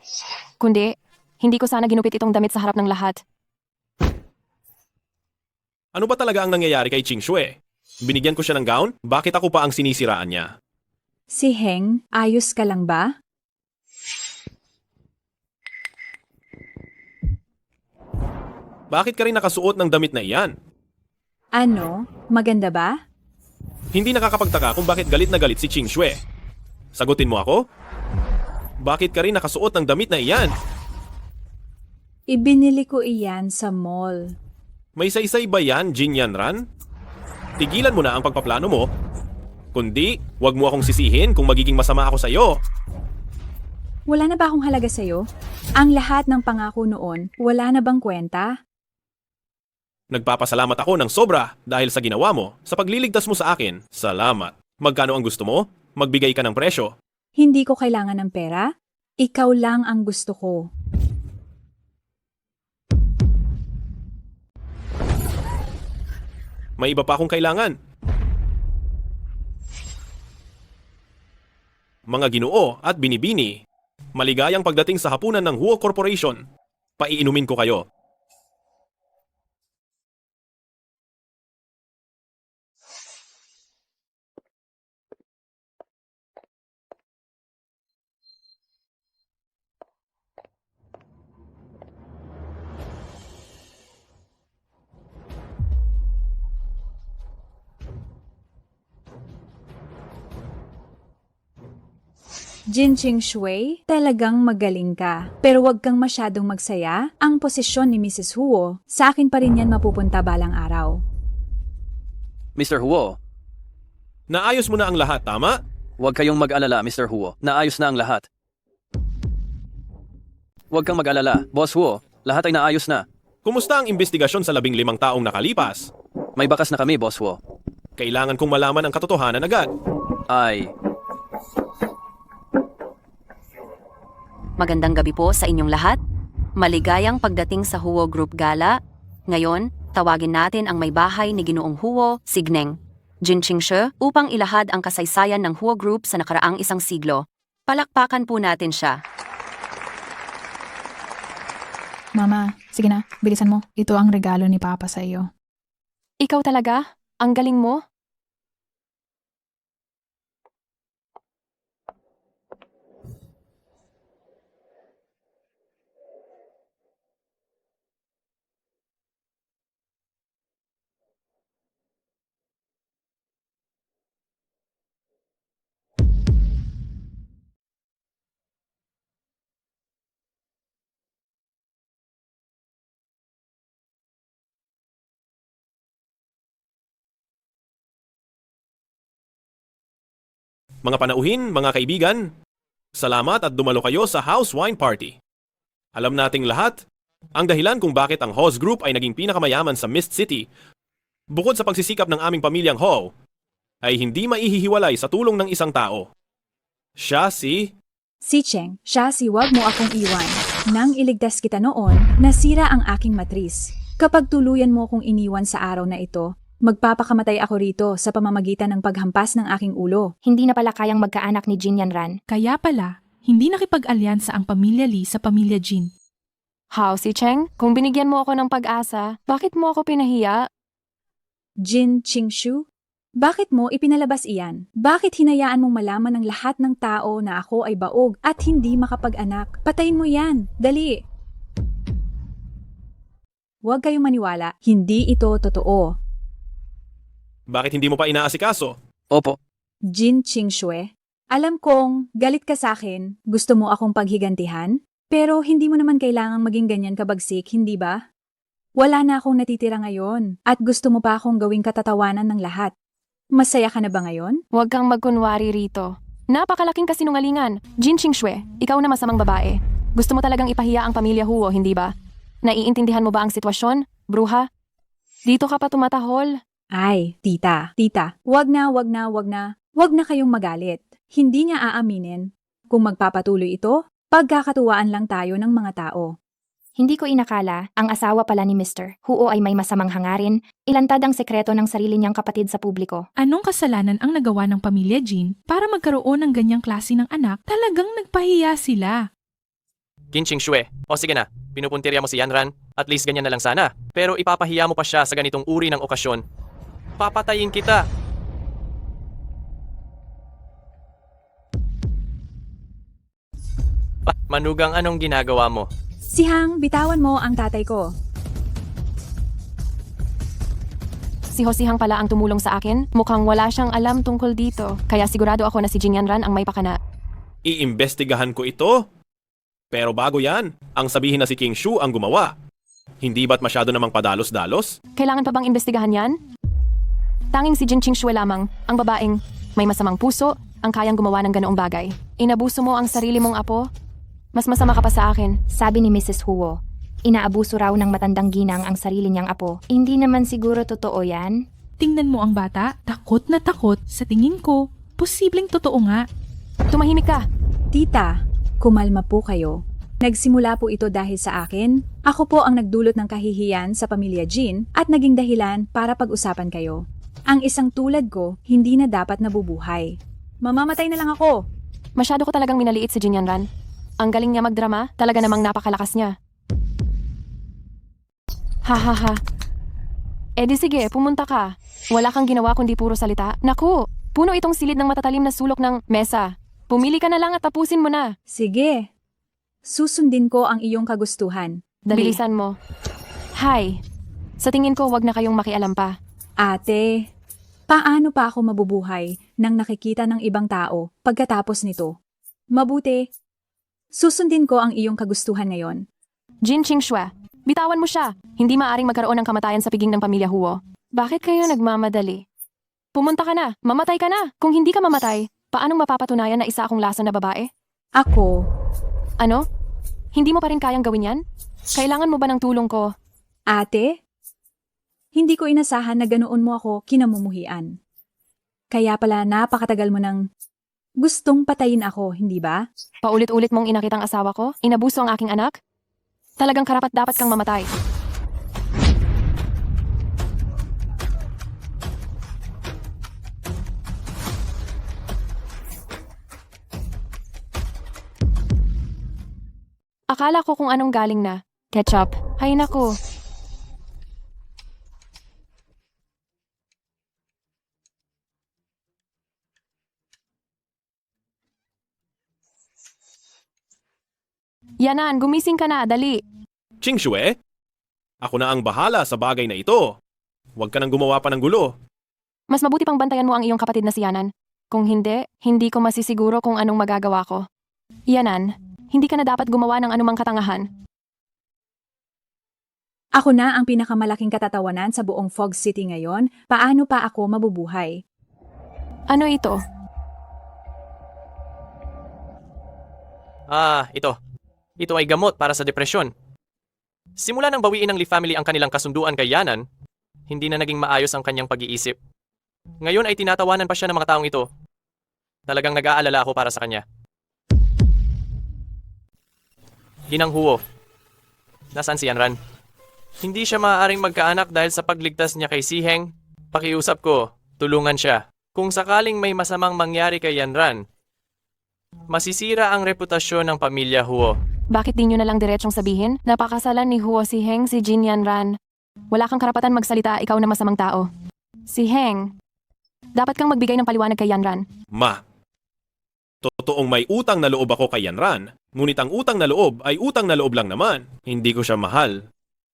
Kundi, hindi ko sana ginupit itong damit sa harap ng lahat. Ano ba talaga ang nangyayari kay Ching Shue? Binigyan ko siya ng gown? Bakit ako pa ang sinisiraan niya? Siheng, ayos ka lang ba? Bakit ka rin nakasuot ng damit na iyan? Ano? Maganda ba? Hindi nakakapagtaka kung bakit galit na galit si Ching Shue. Sagutin mo ako? Bakit ka rin nakasuot ng damit na iyan? Ibinili ko iyan sa mall. May saysay ba yan, Jin Yanran? Tigilan mo na ang pagpaplano mo. Kundi, wag mo akong sisihin kung magiging masama ako sa'yo. Wala na ba akong halaga sa'yo? Ang lahat ng pangako noon, wala na bang kwenta? Nagpapasalamat ako ng sobra dahil sa ginawa mo, sa pagliligtas mo sa akin. Salamat. Magkano ang gusto mo? Magbigay ka ng presyo. Hindi ko kailangan ng pera. Ikaw lang ang gusto ko. May iba pa akong kailangan. Mga Ginoo at Binibini, maligayang pagdating sa hapunan ng Huo Corporation. Paiinumin ko kayo. Jin Ching Shui, talagang magaling ka. Pero wag kang masyadong magsaya. Ang posisyon ni Mrs. Huo, sa akin pa rin yan mapupunta balang araw. Mr. Huo, Naayos mo na ang lahat, tama? huwag kayong mag-alala, Mr. Huo. Naayos na ang lahat. Huwag kang mag-alala, Boss Huo. Lahat ay naayos na. Kumusta ang investigasyon sa 15 taong nakalipas? May bakas na kami, Boss Huo. Kailangan kong malaman ang katotohanan agad. Magandang gabi po sa inyong lahat. Maligayang pagdating sa Huo Group Gala. Ngayon, tawagin natin ang may bahay ni Ginoong Huo, Signeng, Jin Qingshe, upang ilahad ang kasaysayan ng Huo Group sa nakaraang isang siglo. Palakpakan po natin siya. Mama, sige na, bilisan mo. Ito ang regalo ni Papa sa iyo. Ikaw talaga? Ang galing mo? Mga panauhin, mga kaibigan, salamat at dumalo kayo sa House Wine Party. Alam nating lahat, ang dahilan kung bakit ang Ho's Group ay naging pinakamayaman sa Mist City, bukod sa pagsisikap ng aming pamilyang Ho, ay hindi maihihiwalay sa tulong ng isang tao. Siya si Cheng, siya si wag mo akong iwan. Nang iligtas kita noon, nasira ang aking matris. Kapag tuluyan mo akong iniwan sa araw na ito, magpapakamatay ako rito sa pamamagitan ng paghampas ng aking ulo. Hindi na pala kayang magkaanak ni Jin Yanran. Kaya pala, hindi nakipag-alyansa ang pamilya Lee sa pamilya Jin. How, si Cheng? Kung binigyan mo ako ng pag-asa, bakit mo ako pinahiya? Jin Qingshu, bakit mo ipinalabas iyan? Bakit hinayaan mong malaman ng lahat ng tao na ako ay baog at hindi makapag-anak? Patayin mo yan, dali! Huwag kayong maniwala, hindi ito totoo. bakit hindi mo pa inaasikaso? Opo. Jin Qingshue, alam kong galit ka sa akin, gusto mo akong paghigantihan, pero hindi mo naman kailangang maging ganyan kabagsik, hindi ba? Wala na akong natitira ngayon at gusto mo pa akong gawing katatawanan ng lahat. Masaya ka na ba ngayon? Huwag kang magkunwari rito. Napakalaking kasinungalingan. Jin Qingxue, ikaw na masamang babae. Gusto mo talagang ipahiya ang pamilya Huo, hindi ba? Naiintindihan mo ba ang sitwasyon, bruha? Dito ka pa tumatahol. Ay, tita, wag na kayong magalit. Hindi niya aaminin. Kung magpapatuloy ito, pagkakatuwaan lang tayo ng mga tao. Hindi ko inakala, ang asawa pala ni Mr. Huo ay may masamang hangarin, ilantad ang sekreto ng sarili niyang kapatid sa publiko. Anong kasalanan ang nagawa ng pamilya Jin para magkaroon ng ganyang klase ng anak? Talagang nagpahiya sila. Qin Qingxue, o sige na, pinupuntirya mo si Yanran, at least ganyan na lang sana. Pero ipapahiya mo pa siya sa ganitong uri ng okasyon. Papatayin kita! Manugang, anong ginagawa mo? Si Hang, bitawan mo ang tatay ko. Si Hosihang pala ang tumulong sa akin. Mukhang wala siyang alam tungkol dito. Kaya sigurado ako na si Jin Yanran ang may pakana. Iimbestigahan ko ito. Pero bago yan, ang sabihin na si King Shu ang gumawa. Hindi ba't masyado namang padalos-dalos? Kailangan pa bang imbestigahan yan? Tanging si Jin Qingxue lamang, ang babaeng may masamang puso, ang kayang gumawa ng ganoong bagay. Inabuso mo ang sarili mong apo? Mas masama ka pa sa akin. Sabi ni Mrs. Huo, inaabuso raw ng matandang ginang ang sarili niyang apo. Hindi naman siguro totoo yan. Tingnan mo ang bata, takot na takot. Sa tingin ko, posibleng totoo nga. Tumahimik ka! Tita, kumalma po kayo. Nagsimula po ito dahil sa akin. Ako po ang nagdulot ng kahihiyan sa pamilya Jin at naging dahilan para pag-usapan kayo. Ang isang tulad ko, hindi na dapat nabubuhay. Mamamatay na lang ako. Masyado ko talagang minaliit si Jin Yanran. Ang galing niya magdrama, talaga namang napakalakas niya. Ha ha ha. Eh di sige, pumunta ka. Wala kang ginawa kundi puro salita. Naku, puno itong silid ng matatalim na sulok ng mesa. Pumili ka na lang at tapusin mo na. Sige. Susundin ko ang iyong kagustuhan. Bilisan mo. Hi. Sa tingin ko, wag na kayong makialam pa. Ate, paano pa ako mabubuhay nang nakikita ng ibang tao pagkatapos nito? Mabuti. Susundin ko ang iyong kagustuhan ngayon. Jin Qingxue, bitawan mo siya. Hindi maaring magkaroon ng kamatayan sa piging ng pamilya Huo. Bakit kayo nagmamadali? Pumunta ka na, mamatay ka na. Kung hindi ka mamatay, paanong mapapatunayan na isa akong lason na babae? Ako? Ano? Hindi mo pa rin kayang gawin yan? Kailangan mo ba ng tulong ko? Ate? Hindi ko inasahan na ganoon mo ako kinamumuhian. Kaya pala napakatagal mo nang gustong patayin ako, hindi ba? Paulit-ulit mong inakitang asawa ko? Inabuso ang aking anak? Talagang karapat dapat kang mamatay. Akala ko kung anong galing na. Ketchup. Hay naku. Yanan, gumising ka na, dali. Qingxue, ako na ang bahala sa bagay na ito. Huwag ka nang gumawa pa ng gulo. Mas mabuti pang bantayan mo ang iyong kapatid na si Yanan. Kung hindi, hindi ko masisiguro kung anong magagawa ko. Yanan, hindi ka na dapat gumawa ng anumang katangahan. Ako na ang pinakamalaking katatawanan sa buong Fog City ngayon. Paano pa ako mabubuhay? Ano ito? Ito. Ito ay gamot para sa depresyon. Simula nang bawiin ng Lee family ang kanilang kasunduan kay Yanan, hindi na naging maayos ang kanyang pag-iisip. Ngayon ay tinatawanan pa siya ng mga taong ito. Talagang nag-aalala ako para sa kanya. Ginang Huo. Nasaan si Yanran? Hindi siya maaaring magkaanak dahil sa pagligtas niya kay Siheng. Pakiusap ko, tulungan siya. Kung sakaling may masamang mangyari kay Yanran, masisira ang reputasyon ng pamilya Huo. Bakit di nyo na lang diretsong sabihin? Napakasalan ni Huo si Heng si Jin Yanran. Wala kang karapatan magsalita, ikaw na masamang tao. Si Heng, dapat kang magbigay ng paliwanag kay Yanran. Ma, totoong may utang na loob ako kay Yanran. Ngunit ang utang na loob ay utang na loob lang naman. Hindi ko siya mahal.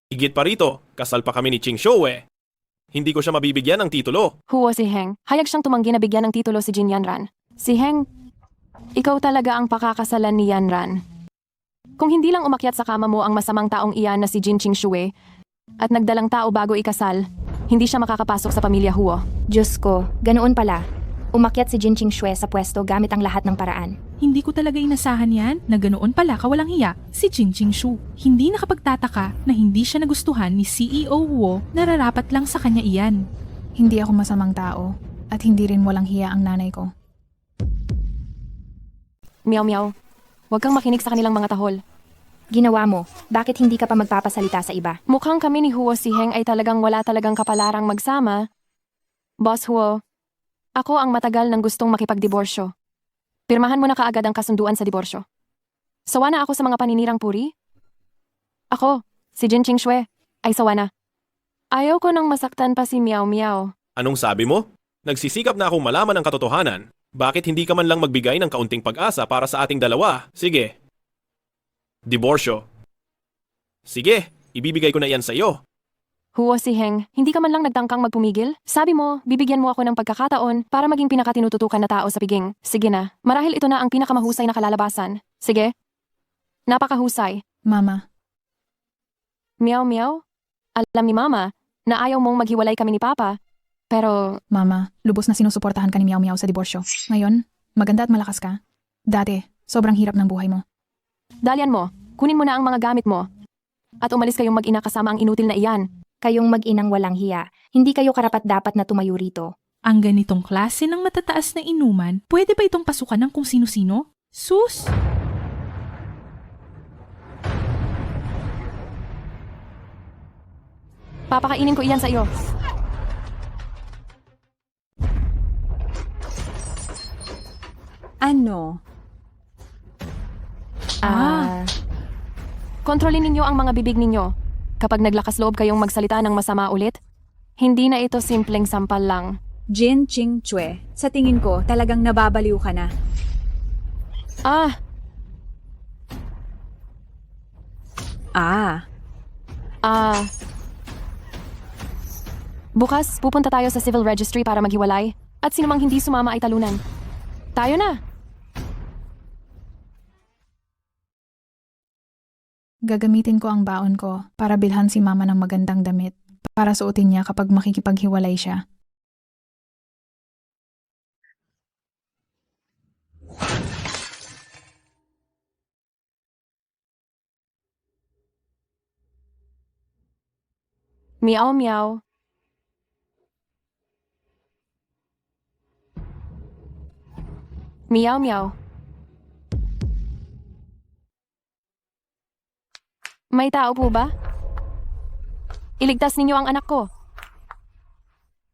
Higit pa rito, kasal pa kami ni Qingxue. Hindi ko siya mabibigyan ng titulo. Huo si Heng, hayag siyang tumanggi na bigyan ng titulo si Jin Yanran. Si Heng, ikaw talaga ang pakakasalan ni Yanran. Kung hindi lang umakyat sa kama mo ang masamang taong iyan na si Jin Qingxue, at nagdalang tao bago ikasal, hindi siya makakapasok sa pamilya Huo. Diyos ko, ganoon pala. Umakyat si Jin Qingxue sa pwesto gamit ang lahat ng paraan. Hindi ko talaga inasahan yan na ganoon pala kawalang hiya si Jin Qingshu. Hindi nakapagtataka na hindi siya nagustuhan ni CEO Huo, nararapat lang sa kanya iyan. Hindi ako masamang tao at hindi rin walang hiya ang nanay ko. Meow meow. Huwag kang makinig sa kanilang mga tahol. Ginawa mo, bakit hindi ka pa magpapasalita sa iba? Mukhang kami ni Huo si Heng ay talagang wala talagang kapalarang magsama. Boss Huo, ako ang matagal nang gustong makipagdiborsyo. Pirmahan mo na kaagad ang kasunduan sa diborsyo. Sawa na ako sa mga paninirang puri? Ako, si Jin Qingxue, ay sawa na. Ayaw ko nang masaktan pa si Meow Meow. Anong sabi mo? Nagsisikap na akong malaman ang katotohanan. Bakit hindi ka man lang magbigay ng kaunting pag-asa para sa ating dalawa? Sige. Diborsyo. Sige, ibibigay ko na yan sa iyo. Huo si Heng, hindi ka man lang nagtangkang magpumigil? Sabi mo, bibigyan mo ako ng pagkakataon para maging pinakatinututukan na tao sa piging. Sige na, marahil ito na ang pinakamahusay na kalalabasan. Sige. Napakahusay. Mama, Meow Meow? Alam ni Mama na ayaw mong maghiwalay kami ni Papa. Pero, Mama, lubos na sinusuportahan ka ni Meow Meow sa diborsyo. Ngayon, maganda at malakas ka. Dati, sobrang hirap ng buhay mo. dalian mo, kunin mo na ang mga gamit mo. At umalis kayong mag-ina kasama ang inutil na iyan. Kayong mag-inang walang hiya. Hindi kayo karapat-dapat na tumayo rito. Ang ganitong klase ng matataas na inuman, pwede ba itong pasukan ng kung sino-sino? Sus! Papakainin ko iyan sa iyo. Ano? Kontrolin ninyo ang mga bibig ninyo. Kapag naglakas loob kayong magsalita ng masama ulit, hindi na ito simpleng sampal lang. Jin Qingxue, sa tingin ko talagang nababaliw ka na. Bukas, pupunta tayo sa civil registry para maghiwalay at sinumang hindi sumama ay talunan. Tayo na! Gagamitin ko ang baon ko para bilhan si Mama ng magandang damit para suotin niya kapag makikipaghiwalay siya. Meow meow. Meow meow. May tao po ba? Iligtas ninyo ang anak ko.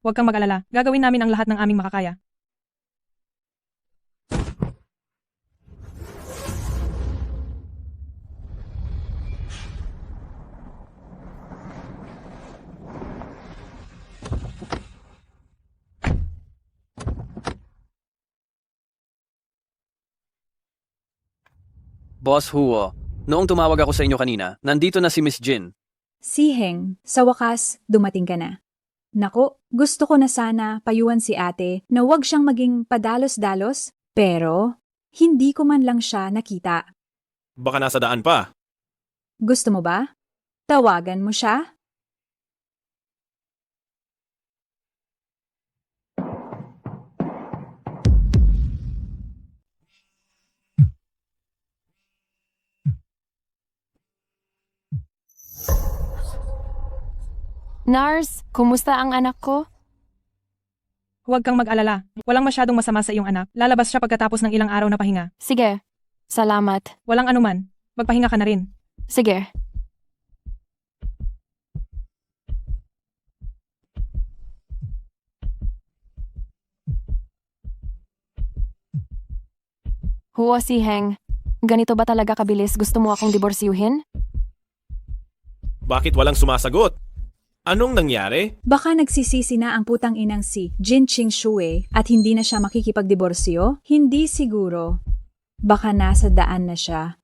Huwag kang mag-alala. Gagawin namin ang lahat ng aming makakaya. Boss Huo, noong tumawag ako sa inyo kanina, nandito na si Miss Jin. Si Heng, sa wakas, dumating ka na. Nako, gusto ko na sana payuhan si ate na huwag siyang maging padalos-dalos, pero hindi ko man lang siya nakita. Baka nasa daan pa. Gusto mo ba? Tawagan mo siya? Nars, kumusta ang anak ko? Huwag kang mag-alala. Walang masyadong masama sa iyong anak. Lalabas siya pagkatapos ng ilang araw na pahinga. Sige, salamat. Walang anuman. Magpahinga ka na rin. Sige. Huo si Heng, ganito ba talaga kabilis gusto mo akong diborsyuhin? Bakit walang sumasagot? Anong nangyari? Baka nagsisisi na ang putang inang si Jin Qingxue at hindi na siya makikipagdiborsyo? Hindi siguro. Baka nasa daan na siya.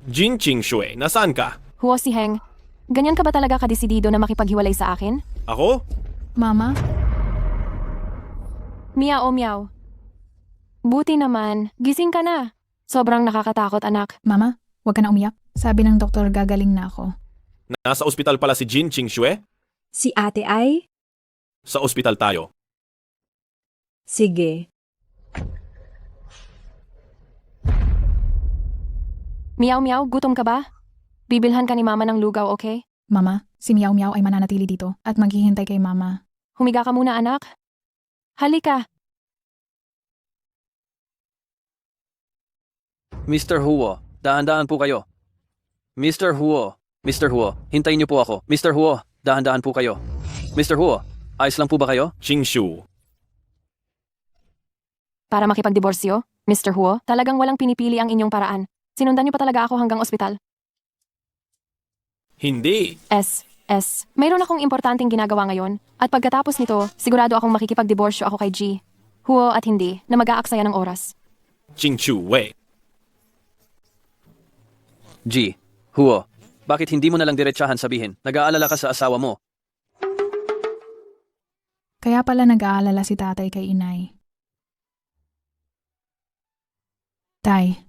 Jin Qingxue, nasaan ka? Huo si Heng, ganyan ka ba talaga kadesidido na makipaghiwalay sa akin? Ako? Mama? Meow meow. Buti naman. Gising ka na. Sobrang nakakatakot, anak. Mama, huwag ka na umiyak. Sabi ng doktor gagaling na ako. Nasa ospital pala si Jin Qingxue. Si ate ay? Sa ospital tayo. Sige. Meow meow, gutom ka ba? Bibilhan ka ni mama ng lugaw, okay? Mama, si Meow Meow ay mananatili dito at maghihintay kay mama. Humiga ka muna, anak. Halika. Mr. Huo, dahan-dahan po kayo. Mr. Huo, hintayin niyo po ako. Mr. Huo, dahan-dahan po kayo. Mr. Huo, ayos lang po ba kayo? Qingshu. Para makipagdiborsyo, Mr. Huo, talagang walang pinipili ang inyong paraan. Sinundan niyo pa talaga ako hanggang ospital. Hindi. Mayroon akong importanteng ginagawa ngayon at pagkatapos nito, sigurado akong makikipagdiborsyo ako kay G. Huo at hindi na mag-aaksaya ng oras. Qingxue. G, Huo, bakit hindi mo na lang diretsahan sabihin? Nag-aalala ka sa asawa mo. Kaya pala nag-aalala si tatay kay inay. Tay,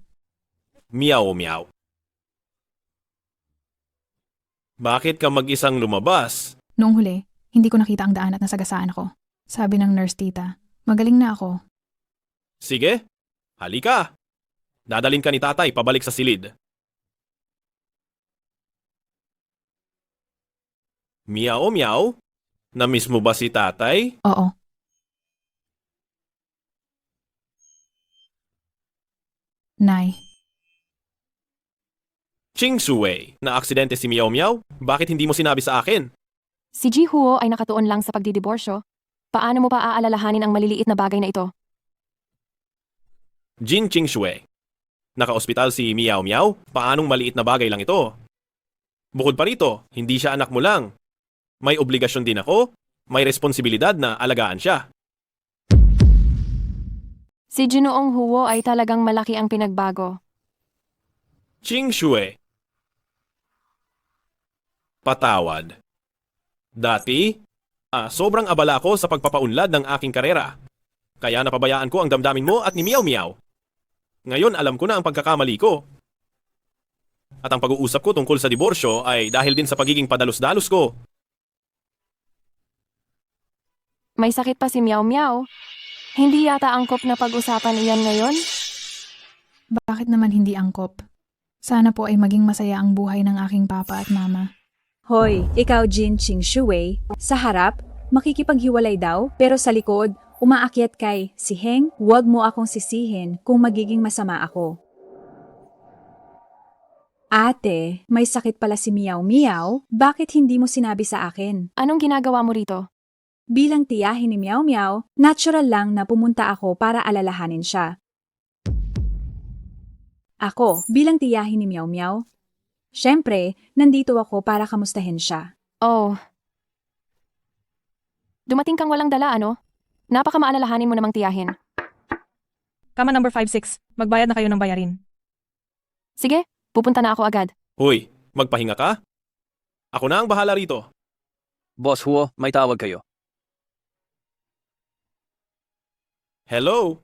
Meow meow. Bakit ka mag-isang lumabas? noong huli, hindi ko nakita ang daan at nasagasaan ako. Sabi ng nurse tita, magaling na ako. Sige, halika. Dadalhin ka ni tatay pabalik sa silid. Meow meow. Namiss mo ba si tatay? Oo. Nay, Qingxue, na aksidente si Meow Meow? Bakit hindi mo sinabi sa akin? Si Ji Huo ay nakatuon lang sa pagdidiborsyo. Paano mo pa aalalahanin ang maliliit na bagay na ito? Jin Qingxue. Naka-ospital si Meow Meow? Paanong maliit na bagay lang ito? Bukod pa rito, hindi siya anak mo lang. May obligasyon din ako. May responsibilidad na alagaan siya. Si Ginoong Huo ay talagang malaki ang pinagbago. Qingxue. Patawad. Dati, sobrang abala ako sa pagpapaunlad ng aking karera. Kaya napabayaan ko ang damdamin mo at ni Meow Meow. Ngayon alam ko na ang pagkakamali ko. At ang pag-uusap ko tungkol sa diborsyo ay dahil din sa pagiging padalos-dalos ko. May sakit pa si Meow Meow. Hindi yata angkop na pag-usapan iyan ngayon? bakit naman hindi angkop? Sana po ay maging masaya ang buhay ng aking papa at mama. Hoy, ikaw Jin Qingxue, sa harap, makikipaghiwalay daw, pero sa likod, umaakyat kay si Heng, huwag mo akong sisihin kung magiging masama ako. Ate, may sakit pala si Meow Meow, bakit hindi mo sinabi sa akin? Anong ginagawa mo rito? Bilang tiyahin ni Meow Meow, natural lang na pumunta ako para alalahanin siya. Ako, bilang tiyahin ni Meow Meow, syempre, nandito ako para kamustahin siya. Oh. Dumating kang walang dala, ano? Napakamaalalahanin mo namang tiyahin. Kama number 56, magbayad na kayo ng bayarin. Sige, pupunta na ako agad. Hoy, magpahinga ka? Ako na ang bahala rito. Boss Huo, may tawag kayo. Hello?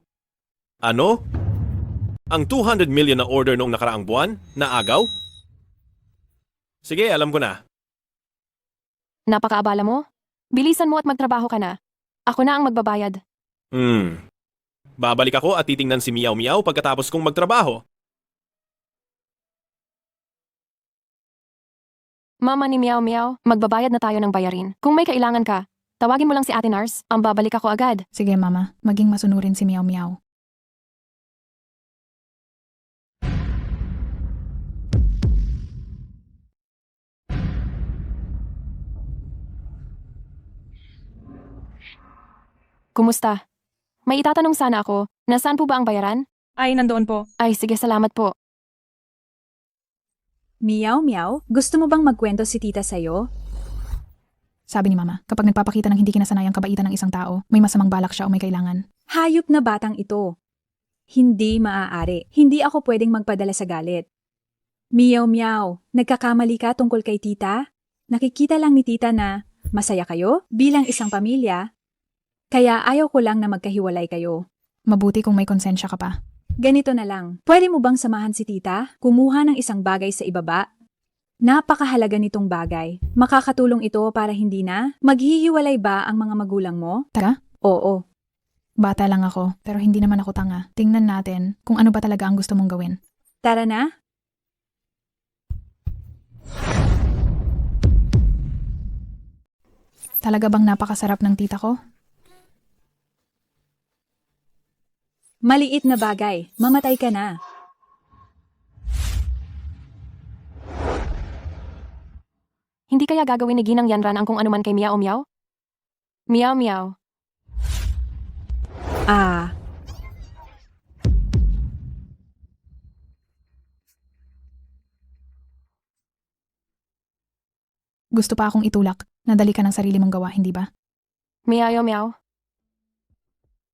Ano? Ang 200 million na order noong nakaraang buwan? Naagaw? Sige, alam ko na. Napakaabala mo? Bilisan mo at magtrabaho ka na. Ako na ang magbabayad. Babalik ako at titingnan si Meow Meow pagkatapos kong magtrabaho. Mama ni Meow Meow, magbabayad na tayo ng bayarin. Kung may kailangan ka, tawagin mo lang si Ate Nars, ang babalik ako agad. Sige mama, maging masunurin si Meow Meow. Kumusta? May itatanong sana ako, nasaan po ba ang bayaran? Ay, nandoon po. Ay, sige, salamat po. Meow Meow, gusto mo bang magkwento si tita sa'yo? Sabi ni mama, kapag nagpapakita ng hindi kinasanayang kabaitan ng isang tao, may masamang balak siya o may kailangan. Hayop na batang ito. Hindi maaari. Hindi ako pwedeng magpadala sa galit. Meow Meow, nagkakamali ka tungkol kay tita? Nakikita lang ni tita na masaya kayo bilang isang pamilya. Kaya ayaw ko lang na magkahiwalay kayo. Mabuti kung may konsensya ka pa. Ganito na lang. Pwede mo bang samahan si tita? Kumuha ng isang bagay sa ibaba? Napakahalaga nitong bagay. Makakatulong ito para hindi na? Maghihiwalay ba ang mga magulang mo? Taga? Oo. Bata lang ako, pero hindi naman ako tanga. Tingnan natin kung ano ba talaga ang gusto mong gawin. Tara na. Talaga bang napakasarap ng tita ko? Maliit na bagay. Mamatay ka na. Hindi kaya gagawin ni Ginang Yanran ang kung anuman kay Meow Meow? Meow Meow. Ah. Gusto pa akong itulak. Nadali ka ng sarili mong gawa, hindi ba? Meow Meow.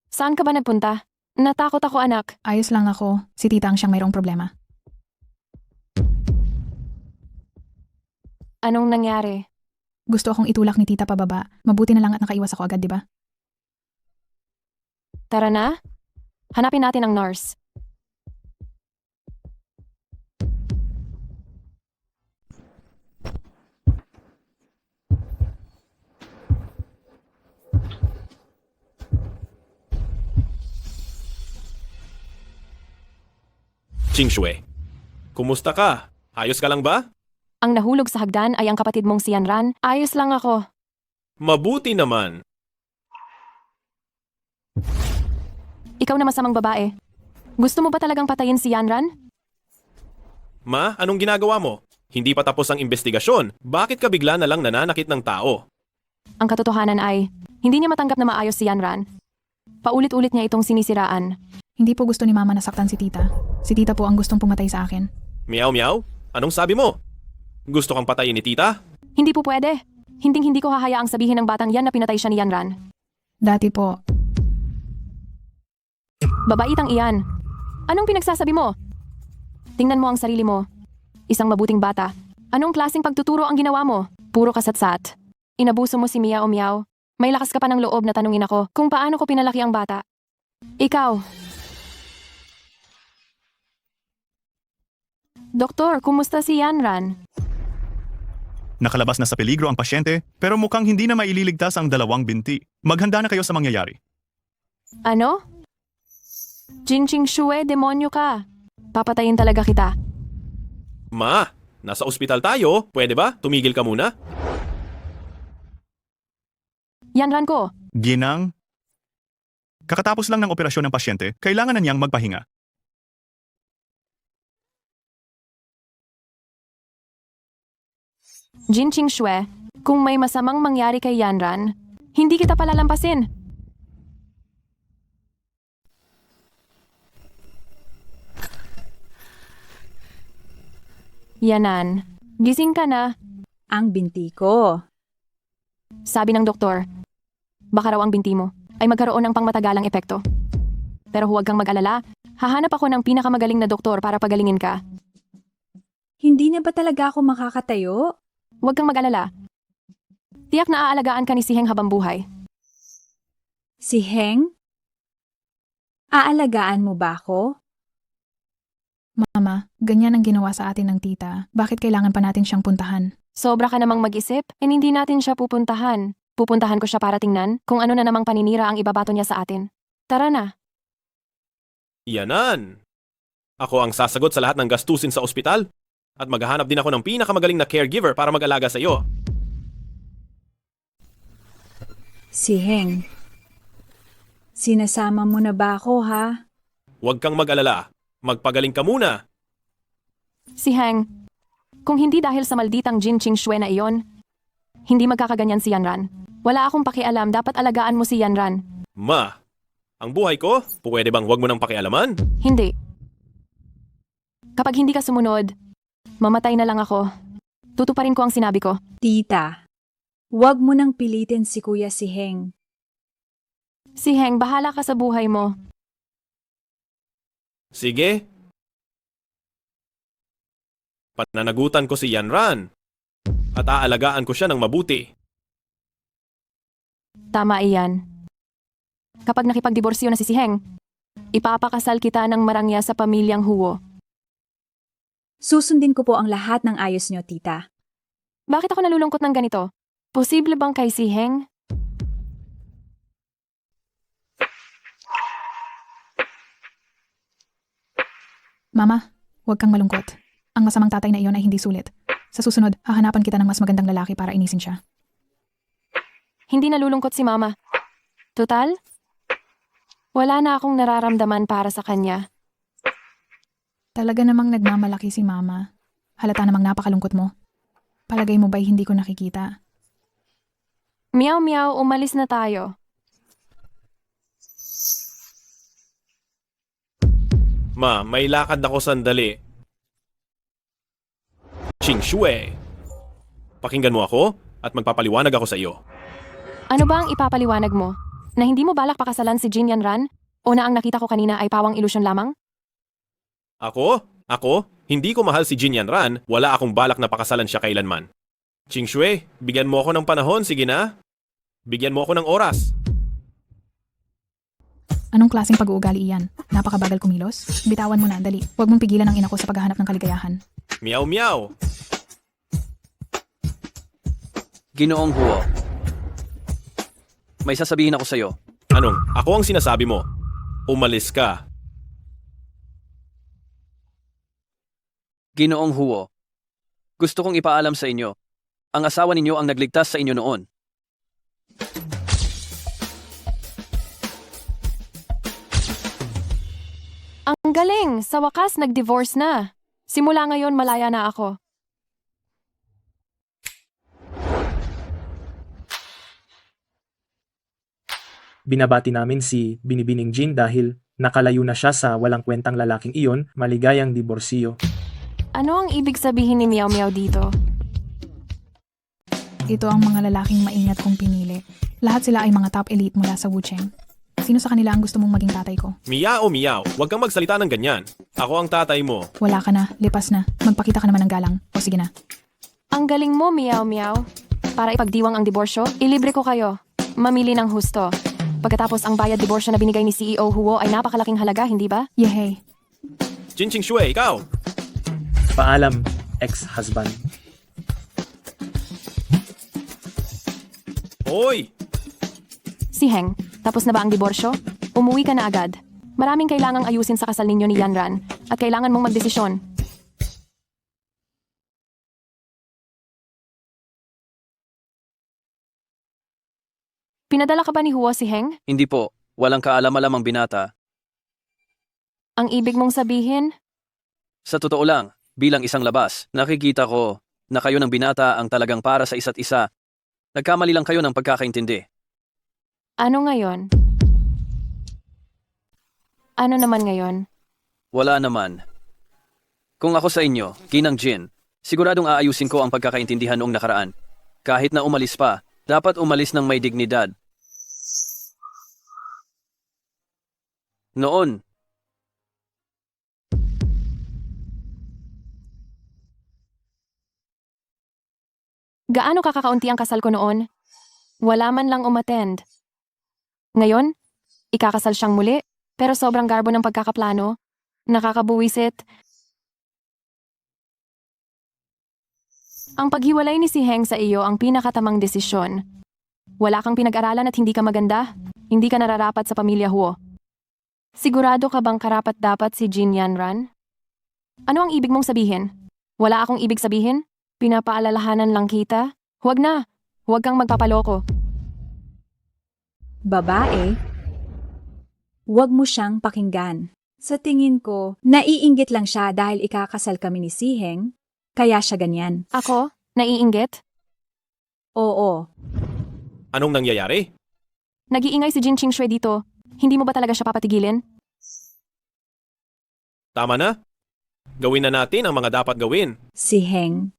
Saan ka ba nagpunta? Natakot ako, anak. Ayos lang ako. Si tita ang siyang mayroong problema. Anong nangyari? Gusto akong itulak ni tita pababa. Mabuti na lang at nakaiwas ako agad, di ba? Tara na. Hanapin natin ang nurse. Qingxue, kumusta ka? Ayos ka lang ba? Ang nahulog sa hagdan ay ang kapatid mong si Yanran. Ayos lang ako. Mabuti naman. Ikaw na masamang babae. Gusto mo ba talagang patayin si Yanran? Ma, anong ginagawa mo? Hindi pa tapos ang investigasyon. Bakit ka bigla na lang nananakit ng tao? Ang katotohanan ay, hindi niya matanggap na maayos si Yanran. Paulit-ulit niya itong sinisiraan. Hindi po gusto ni mama nasaktan si tita. Si tita po ang gustong pumatay sa akin. Meow Meow, anong sabi mo? Gusto kang patayin ni tita? Hindi po pwede. Hindi ko hahayaang sabihin ng batang yan na pinatay siya ni Yanran. Dati po. Babaitang iyan. Anong pinagsasabi mo? Tingnan mo ang sarili mo. Isang mabuting bata. Anong klaseng pagtuturo ang ginawa mo? Puro kasatsat. Inabuso mo si Meow Meow. May lakas ka pa ng loob na tanungin ako kung paano ko pinalaki ang bata. Ikaw. Doktor, kumusta si Yanran? Nakalabas na sa peligro ang pasyente, pero mukhang hindi na maililigtas ang 2 binti. Maghanda na kayo sa mangyayari. Ano? Jinching Shue, demonyo ka. Papatayin talaga kita. Ma, nasa ospital tayo. Pwede ba? Tumigil ka muna. Yanran ko. Ginang, kakatapos lang ng operasyon ng pasyente, kailangan na niyang magpahinga. Jinching Shue, kung may masamang mangyari kay Yanran, hindi kita palalampasin. Yanan, gising ka na. Ang binti ko. Sabi ng doktor, baka raw ang binti mo ay magkaroon ng pangmatagalang epekto. Pero huwag kang mag-alala, hahanap ako ng pinakamagaling na doktor para pagalingin ka. Hindi na ba talaga ako makakatayo? Huwag kang mag-alala. Tiyak na aalagaan ka ni si Heng habang buhay. Si Heng? Aalagaan mo ba ako? Mama, ganyan ang ginawa sa atin ng tita. Bakit kailangan pa natin siyang puntahan? Sobra ka namang mag-isip, hindi natin siya pupuntahan. Pupuntahan ko siya para tingnan kung ano na namang paninira ang ibabato niya sa atin. Tara na. Yanan. Ako ang sasagot sa lahat ng gastusin sa ospital. At maghahanap din ako ng pinakamagaling na caregiver para mag-alaga sa iyo. Si Heng. Sinasama mo na ba ako, ha? Huwag kang mag-alala. Magpagaling ka muna. Si Heng, kung hindi dahil sa malditang Jinching Shue na iyon, hindi magkakaganyan si Yanran. Wala akong pakialam, dapat alagaan mo si Yanran. Ma, ang buhay ko, pwede bang huwag mo nang pakialaman? Hindi. Kapag hindi ka sumunod, mamatay na lang ako. Tutuparin ko ang sinabi ko. Tita, huwag mo nang pilitin si Kuya si Heng. Si Heng, bahala ka sa buhay mo. Sige. Pananagutan ko si Yanran. At aalagaan ko siya ng mabuti. Tama iyan. Kapag nakipagdiborsyo na si Heng, Ipapakasal kita ng marangya sa pamilyang Huo. Susundin ko po ang lahat ng ayos nyo, tita. Bakit ako nalulungkot ng ganito? Posible bang kay si Heng? Mama, huwag kang malungkot. Ang masamang tatay na iyon ay hindi sulit. Sa susunod, hahanapan kita ng mas magandang lalaki para inisin siya. Hindi nalulungkot si Mama. Total, wala na akong nararamdaman para sa kanya. Talaga namang nagmamalaki si Mama. Halata namang napakalungkot mo. Palagay mo ba'y hindi ko nakikita? Meow meow, umalis na tayo. Ma, may lakad ako sandali. Ching Shui. Pakinggan mo ako at magpapaliwanag ako sa iyo. Ano ba ang ipapaliwanag mo? Na hindi mo balak pakasalan si Jin Yanran? O na ang nakita ko kanina ay pawang ilusyon lamang? Ako? Hindi ko mahal si Jin Yanran. Wala akong balak na pakasalan siya kailanman. Ching Shui, bigyan mo ako ng panahon, sige na. Bigyan mo ako ng oras. Anong klaseng pag-uugali iyan? Napakabagal kumilos? Bitawan mo na, dali. Huwag mong pigilan ang ina ko sa paghahanap ng kaligayahan. Meow meow. Ginoong Huo. May sasabihin ako sa'yo. Anong? Ako ang sinasabi mo. Umalis ka. Ginoong Huo. Gusto kong ipaalam sa inyo. Ang asawa ninyo ang nagligtas sa inyo noon. Ang galing! Sa wakas, nag-divorce na. Simula ngayon, malaya na ako. Binabati namin si Binibining Jin dahil nakalayo na siya sa walang kwentang lalaking iyon, maligayang diborsyo. Ano ang ibig sabihin ni Meow Meow dito? Ito ang mga lalaking maingat kong pinili. Lahat sila ay mga top elite mula sa Wucheng. Sino sa kanila ang gusto mong maging tatay ko? Miao miao, huwag kang magsalita ng ganyan. Ako ang tatay mo. Wala ka na, lipas na. Magpakita ka naman ng galang. O sige na. Ang galing mo, Meow Meow. Para ipagdiwang ang diborsyo, ilibre ko kayo. Mamili ng husto. Pagkatapos ang bayad diborsyo na binigay ni CEO Huo ay napakalaking halaga, hindi ba? Yehey. Jin Ching Shui, ikaw. Paalam, ex-husband. Hoy! Si Heng, tapos na ba ang diborsyo? Umuwi ka na agad. Maraming kailangang ayusin sa kasal ninyo ni Yanran at kailangan mong magdesisyon. Pinadala ka ba ni Huo si Heng? Hindi po. Walang kaalam-alam ang binata. Ang ibig mong sabihin? Sa totoo lang, bilang isang labas, nakikita ko na kayo ng binata ang talagang para sa isa't isa. Nagkamali lang kayo ng pagkakaintindi. Ano ngayon? Ano naman ngayon? Wala naman. Kung ako sa inyo, Ginang Jin, siguradong aayusin ko ang pagkakaintindihan noong nakaraan. Kahit na umalis pa, dapat umalis ng may dignidad. Noon, Gaano kakakaunti ang kasal ko noon? Wala man lang umattend. Ngayon, ikakasal siyang muli, pero sobrang garbo ng pagkakaplano. Nakakabuwisit. Ang paghiwalay ni si Heng sa iyo ang pinakatamang desisyon. Wala kang pinag-aralan at hindi ka maganda. Hindi ka nararapat sa pamilya Huo. Sigurado ka bang karapat-dapat si Jin Yanran? Ano ang ibig mong sabihin? Wala akong ibig sabihin? Pinapaalalahanan lang kita? Huwag na. Huwag kang magpapaloko. Babae, huwag mo siyang pakinggan. Sa tingin ko, naiinggit lang siya dahil ikakasal kami ni Siheng, kaya siya ganyan. Ako? Naiinggit? Oo. Anong nangyayari? Nag-iingay si Jin Ching Shui dito. Hindi mo ba talaga siya papatigilin? Tama na. Gawin na natin ang mga dapat gawin. Siheng.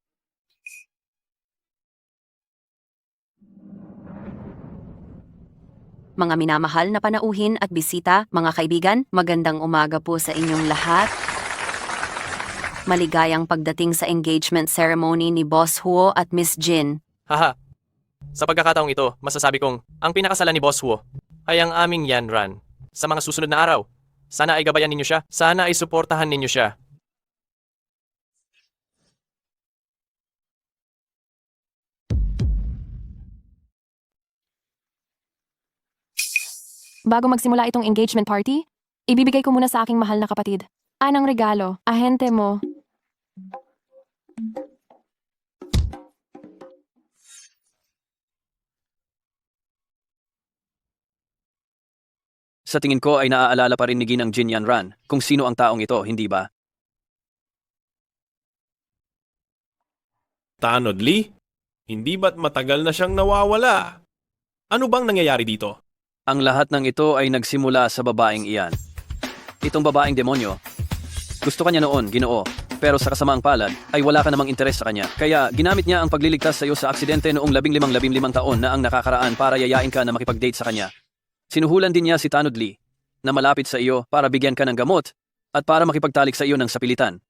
Mga minamahal na panauhin at bisita, mga kaibigan, magandang umaga po sa inyong lahat. Maligayang pagdating sa engagement ceremony ni Boss Huo at Miss Jin. Haha. Sa pagkakataong ito, masasabi kong ang pinakasalan ni Boss Huo ay ang aming Yanran. Sa mga susunod na araw, Sana ay gabayan ninyo siya. Sana ay suportahan ninyo siya. Bago magsimula itong engagement party, ibibigay ko muna sa aking mahal na kapatid. Anong regalo? Ahente mo. Sa tingin ko ay naaalala pa rin ni Ginang Jin Yanran kung sino ang taong ito, hindi ba? Tanod Lee, hindi ba't matagal na siyang nawawala? Ano bang nangyayari dito? Ang lahat ng ito ay nagsimula sa babaeng iyan. Itong babaeng demonyo. Gusto kanya noon, Ginoo, pero sa kasamaang palad ay wala ka namang interes sa kanya. Kaya ginamit niya ang pagliligtas sa iyo sa aksidente noong 15 taon na ang nakakaraan para yayain ka na makipag-date sa kanya. Sinuhulan din niya si Tanod Lee na malapit sa iyo para bigyan ka ng gamot at para makipagtalik sa iyo ng sapilitan.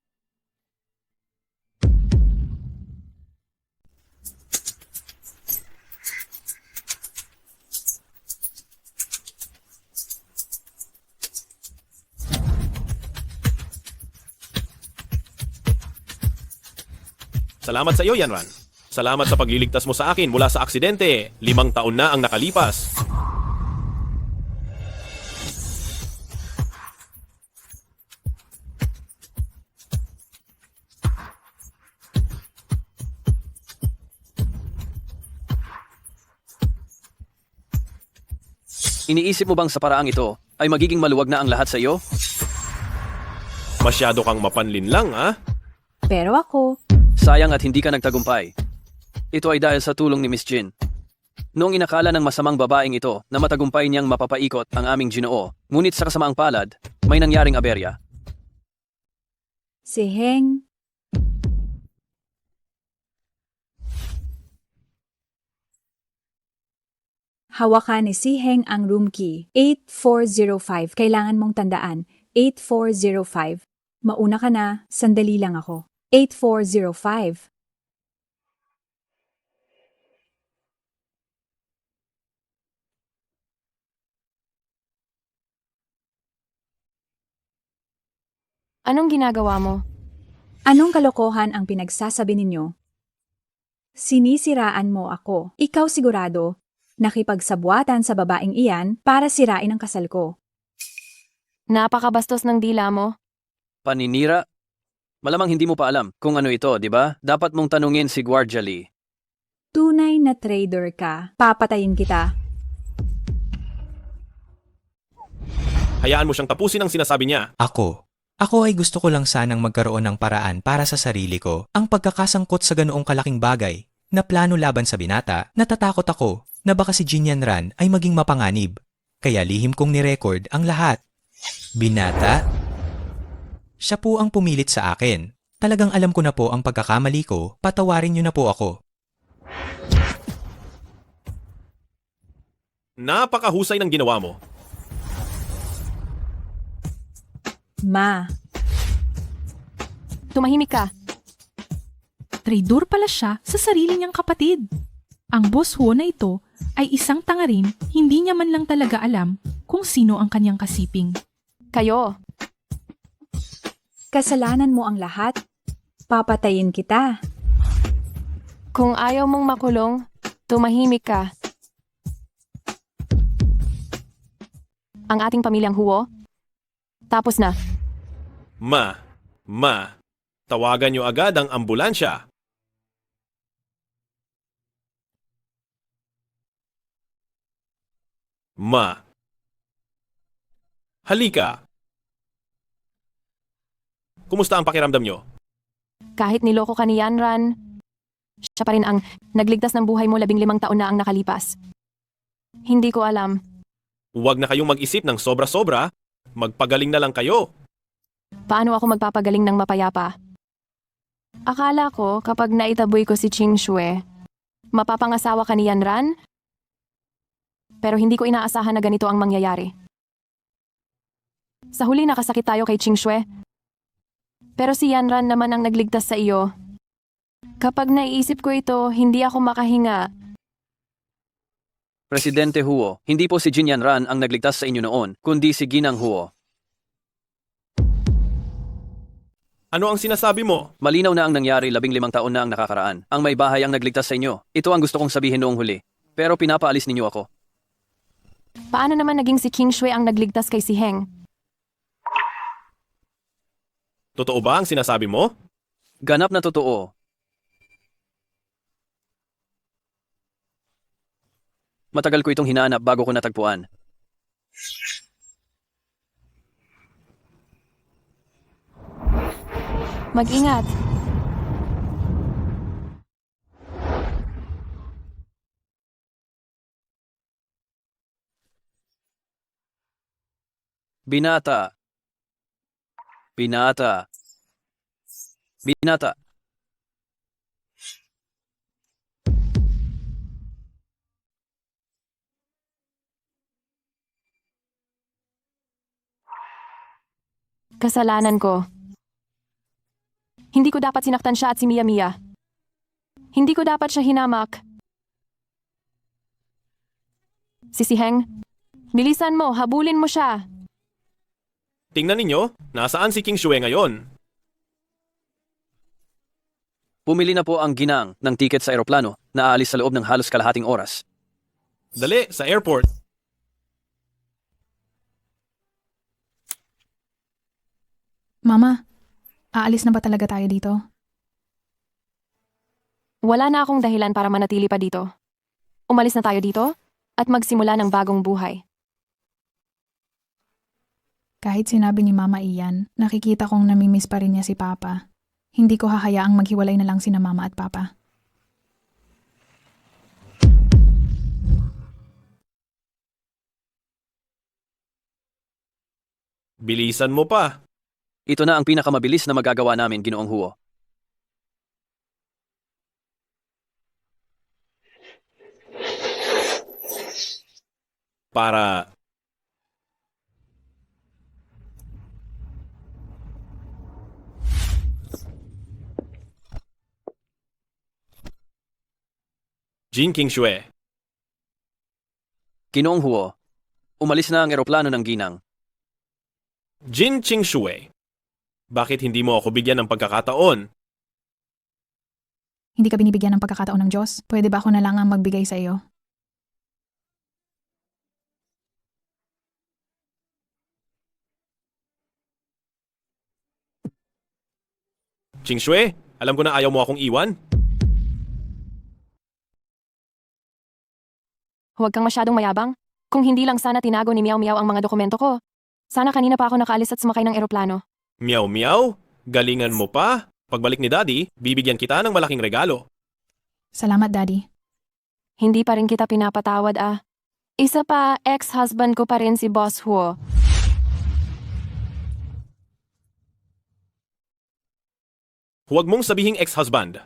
Salamat sa iyo, Yanran. Salamat sa pagliligtas mo sa akin mula sa aksidente. 5 taon na ang nakalipas. Iniisip mo bang sa paraang ito ay magiging maluwag na ang lahat sa iyo? Masyado kang mapanlinlang, ha? Pero ako, Sayang at hindi ka nagtagumpay. Ito ay dahil sa tulong ni Miss Jin. Noong inakala ng masamang babaeng ito na matagumpay niyang mapapaikot ang aming Ginoo, ngunit sa kasamaang palad, may nangyaring aberya. si Heng. Hawakan ni si Heng ang room key. 8405. Kailangan mong tandaan. 8405. Mauna ka na, sandali lang ako. 8405. Anong ginagawa mo? Anong kalokohan ang pinagsasabi ninyo? Sinisiraan mo ako. Ikaw sigurado, nakipagsabuatan sa babaeng iyan para sirain ang kasal ko. Napakabastos ng dila mo. Paninira? Malamang hindi mo pa alam kung ano ito, di ba? Dapat mong tanungin si Guardia Lee. Tunay na traitor ka. Papatayin kita. Hayaan mo siyang tapusin ang sinasabi niya. Ako ay gusto ko lang sanang magkaroon ng paraan para sa sarili ko. Ang pagkakasangkot sa ganoong kalaking bagay na plano laban sa binata, natatakot ako na baka si Jin Yanran ay maging mapanganib. Kaya lihim kong nirecord ang lahat. Binata? Siya po ang pumilit sa akin. Talagang alam ko na po ang pagkakamali ko, patawarin niyo na po ako. Napakahusay ng ginawa mo. Ma. Tumahimik ka. Traidor pala siya sa sarili niyang kapatid. Ang boss Huo na ito ay isang tanga rin, hindi niya man lang talaga alam kung sino ang kanyang kasiping. Kayo. Kasalanan mo ang lahat. Papatayin kita. Kung ayaw mong makulong, tumahimik ka. Ang ating pamilyang Huo, tapos na. Tawagan niyo agad ang ambulansya. Halika. Kumusta ang pakiramdam niyo? Kahit niloko ka ni Yanran, siya pa rin ang nagligtas ng buhay mo 15 taon na ang nakalipas. Hindi ko alam. Huwag na kayong mag-isip ng sobra-sobra. Magpagaling na lang kayo. Paano ako magpapagaling ng mapayapa? Akala ko kapag naitaboy ko si Ching Shue, mapapangasawa ka ni Yanran? Pero hindi ko inaasahan na ganito ang mangyayari. Sa huli nakasakit tayo kay Ching Shue. Pero si Yanran naman ang nagligtas sa iyo. Kapag naiisip ko ito, hindi ako makahinga. Presidente Huo, hindi po si Jin Yanran ang nagligtas sa inyo noon, kundi si Ginang Huo. Ano ang sinasabi mo? Malinaw na ang nangyari 15 taon na ang nakakaraan. Ang may bahay ang nagligtas sa inyo. Ito ang gusto kong sabihin noong huli. Pero pinapaalis ninyo ako. Paano naman naging si King Shui ang nagligtas kay si Heng? Totoo ba ang sinasabi mo? Ganap na totoo. Matagal ko itong hinanap bago ko natagpuan. Mag-ingat. Binata. Binata. Binata. Kasalanan ko. Hindi ko dapat sinaktan siya at si Mia Mia. Hindi ko dapat siya hinamak. Si Heng, bilisan mo, habulin mo siya. Tingnan ninyo, nasaan si King Shui ngayon? Pumili na po ang ginang ng tiket sa eroplano na aalis sa loob ng halos kalahating oras. Dali, sa airport. Mama, aalis na ba talaga tayo dito? Wala na akong dahilan para manatili pa dito. Umalis na tayo dito at magsimula ng bagong buhay. Kahit sinabi ni Mama iyan, nakikita kong namimiss pa rin niya si Papa. Hindi ko hahayaang maghiwalay na lang sina Mama at Papa. Bilisan mo pa. Ito na ang pinakamabilis na magagawa namin, Ginoong Huo. Para... Jin King Shui. Ginoong Huo, umalis na ang eroplano ng ginang. Jin King Shui. Bakit hindi mo ako bigyan ng pagkakataon? Hindi ka binibigyan ng pagkakataon ng Diyos? Pwede ba ako na lang ang magbigay sa iyo? King Shui, alam ko na ayaw mo akong iwan. Huwag kang masyadong mayabang. Kung hindi lang sana tinago ni Miao Miao ang mga dokumento ko. Sana kanina pa ako nakaalis at sumakay ng eroplano. Meow meow, galingan mo pa. Pagbalik ni Daddy, bibigyan kita ng malaking regalo. Salamat, Daddy. Hindi pa rin kita pinapatawad ah. Isa pa, ex-husband ko pa rin si Boss Huo. Huwag mong sabihing ex-husband.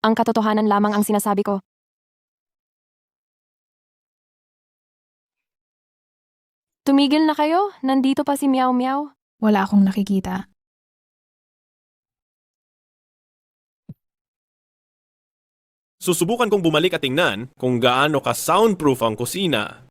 Ang katotohanan lamang ang sinasabi ko. Tumigil na kayo, nandito pa si Meow Meow. Wala akong nakikita. Susubukan kong bumalik at tingnan kung gaano ka soundproof ang kusina.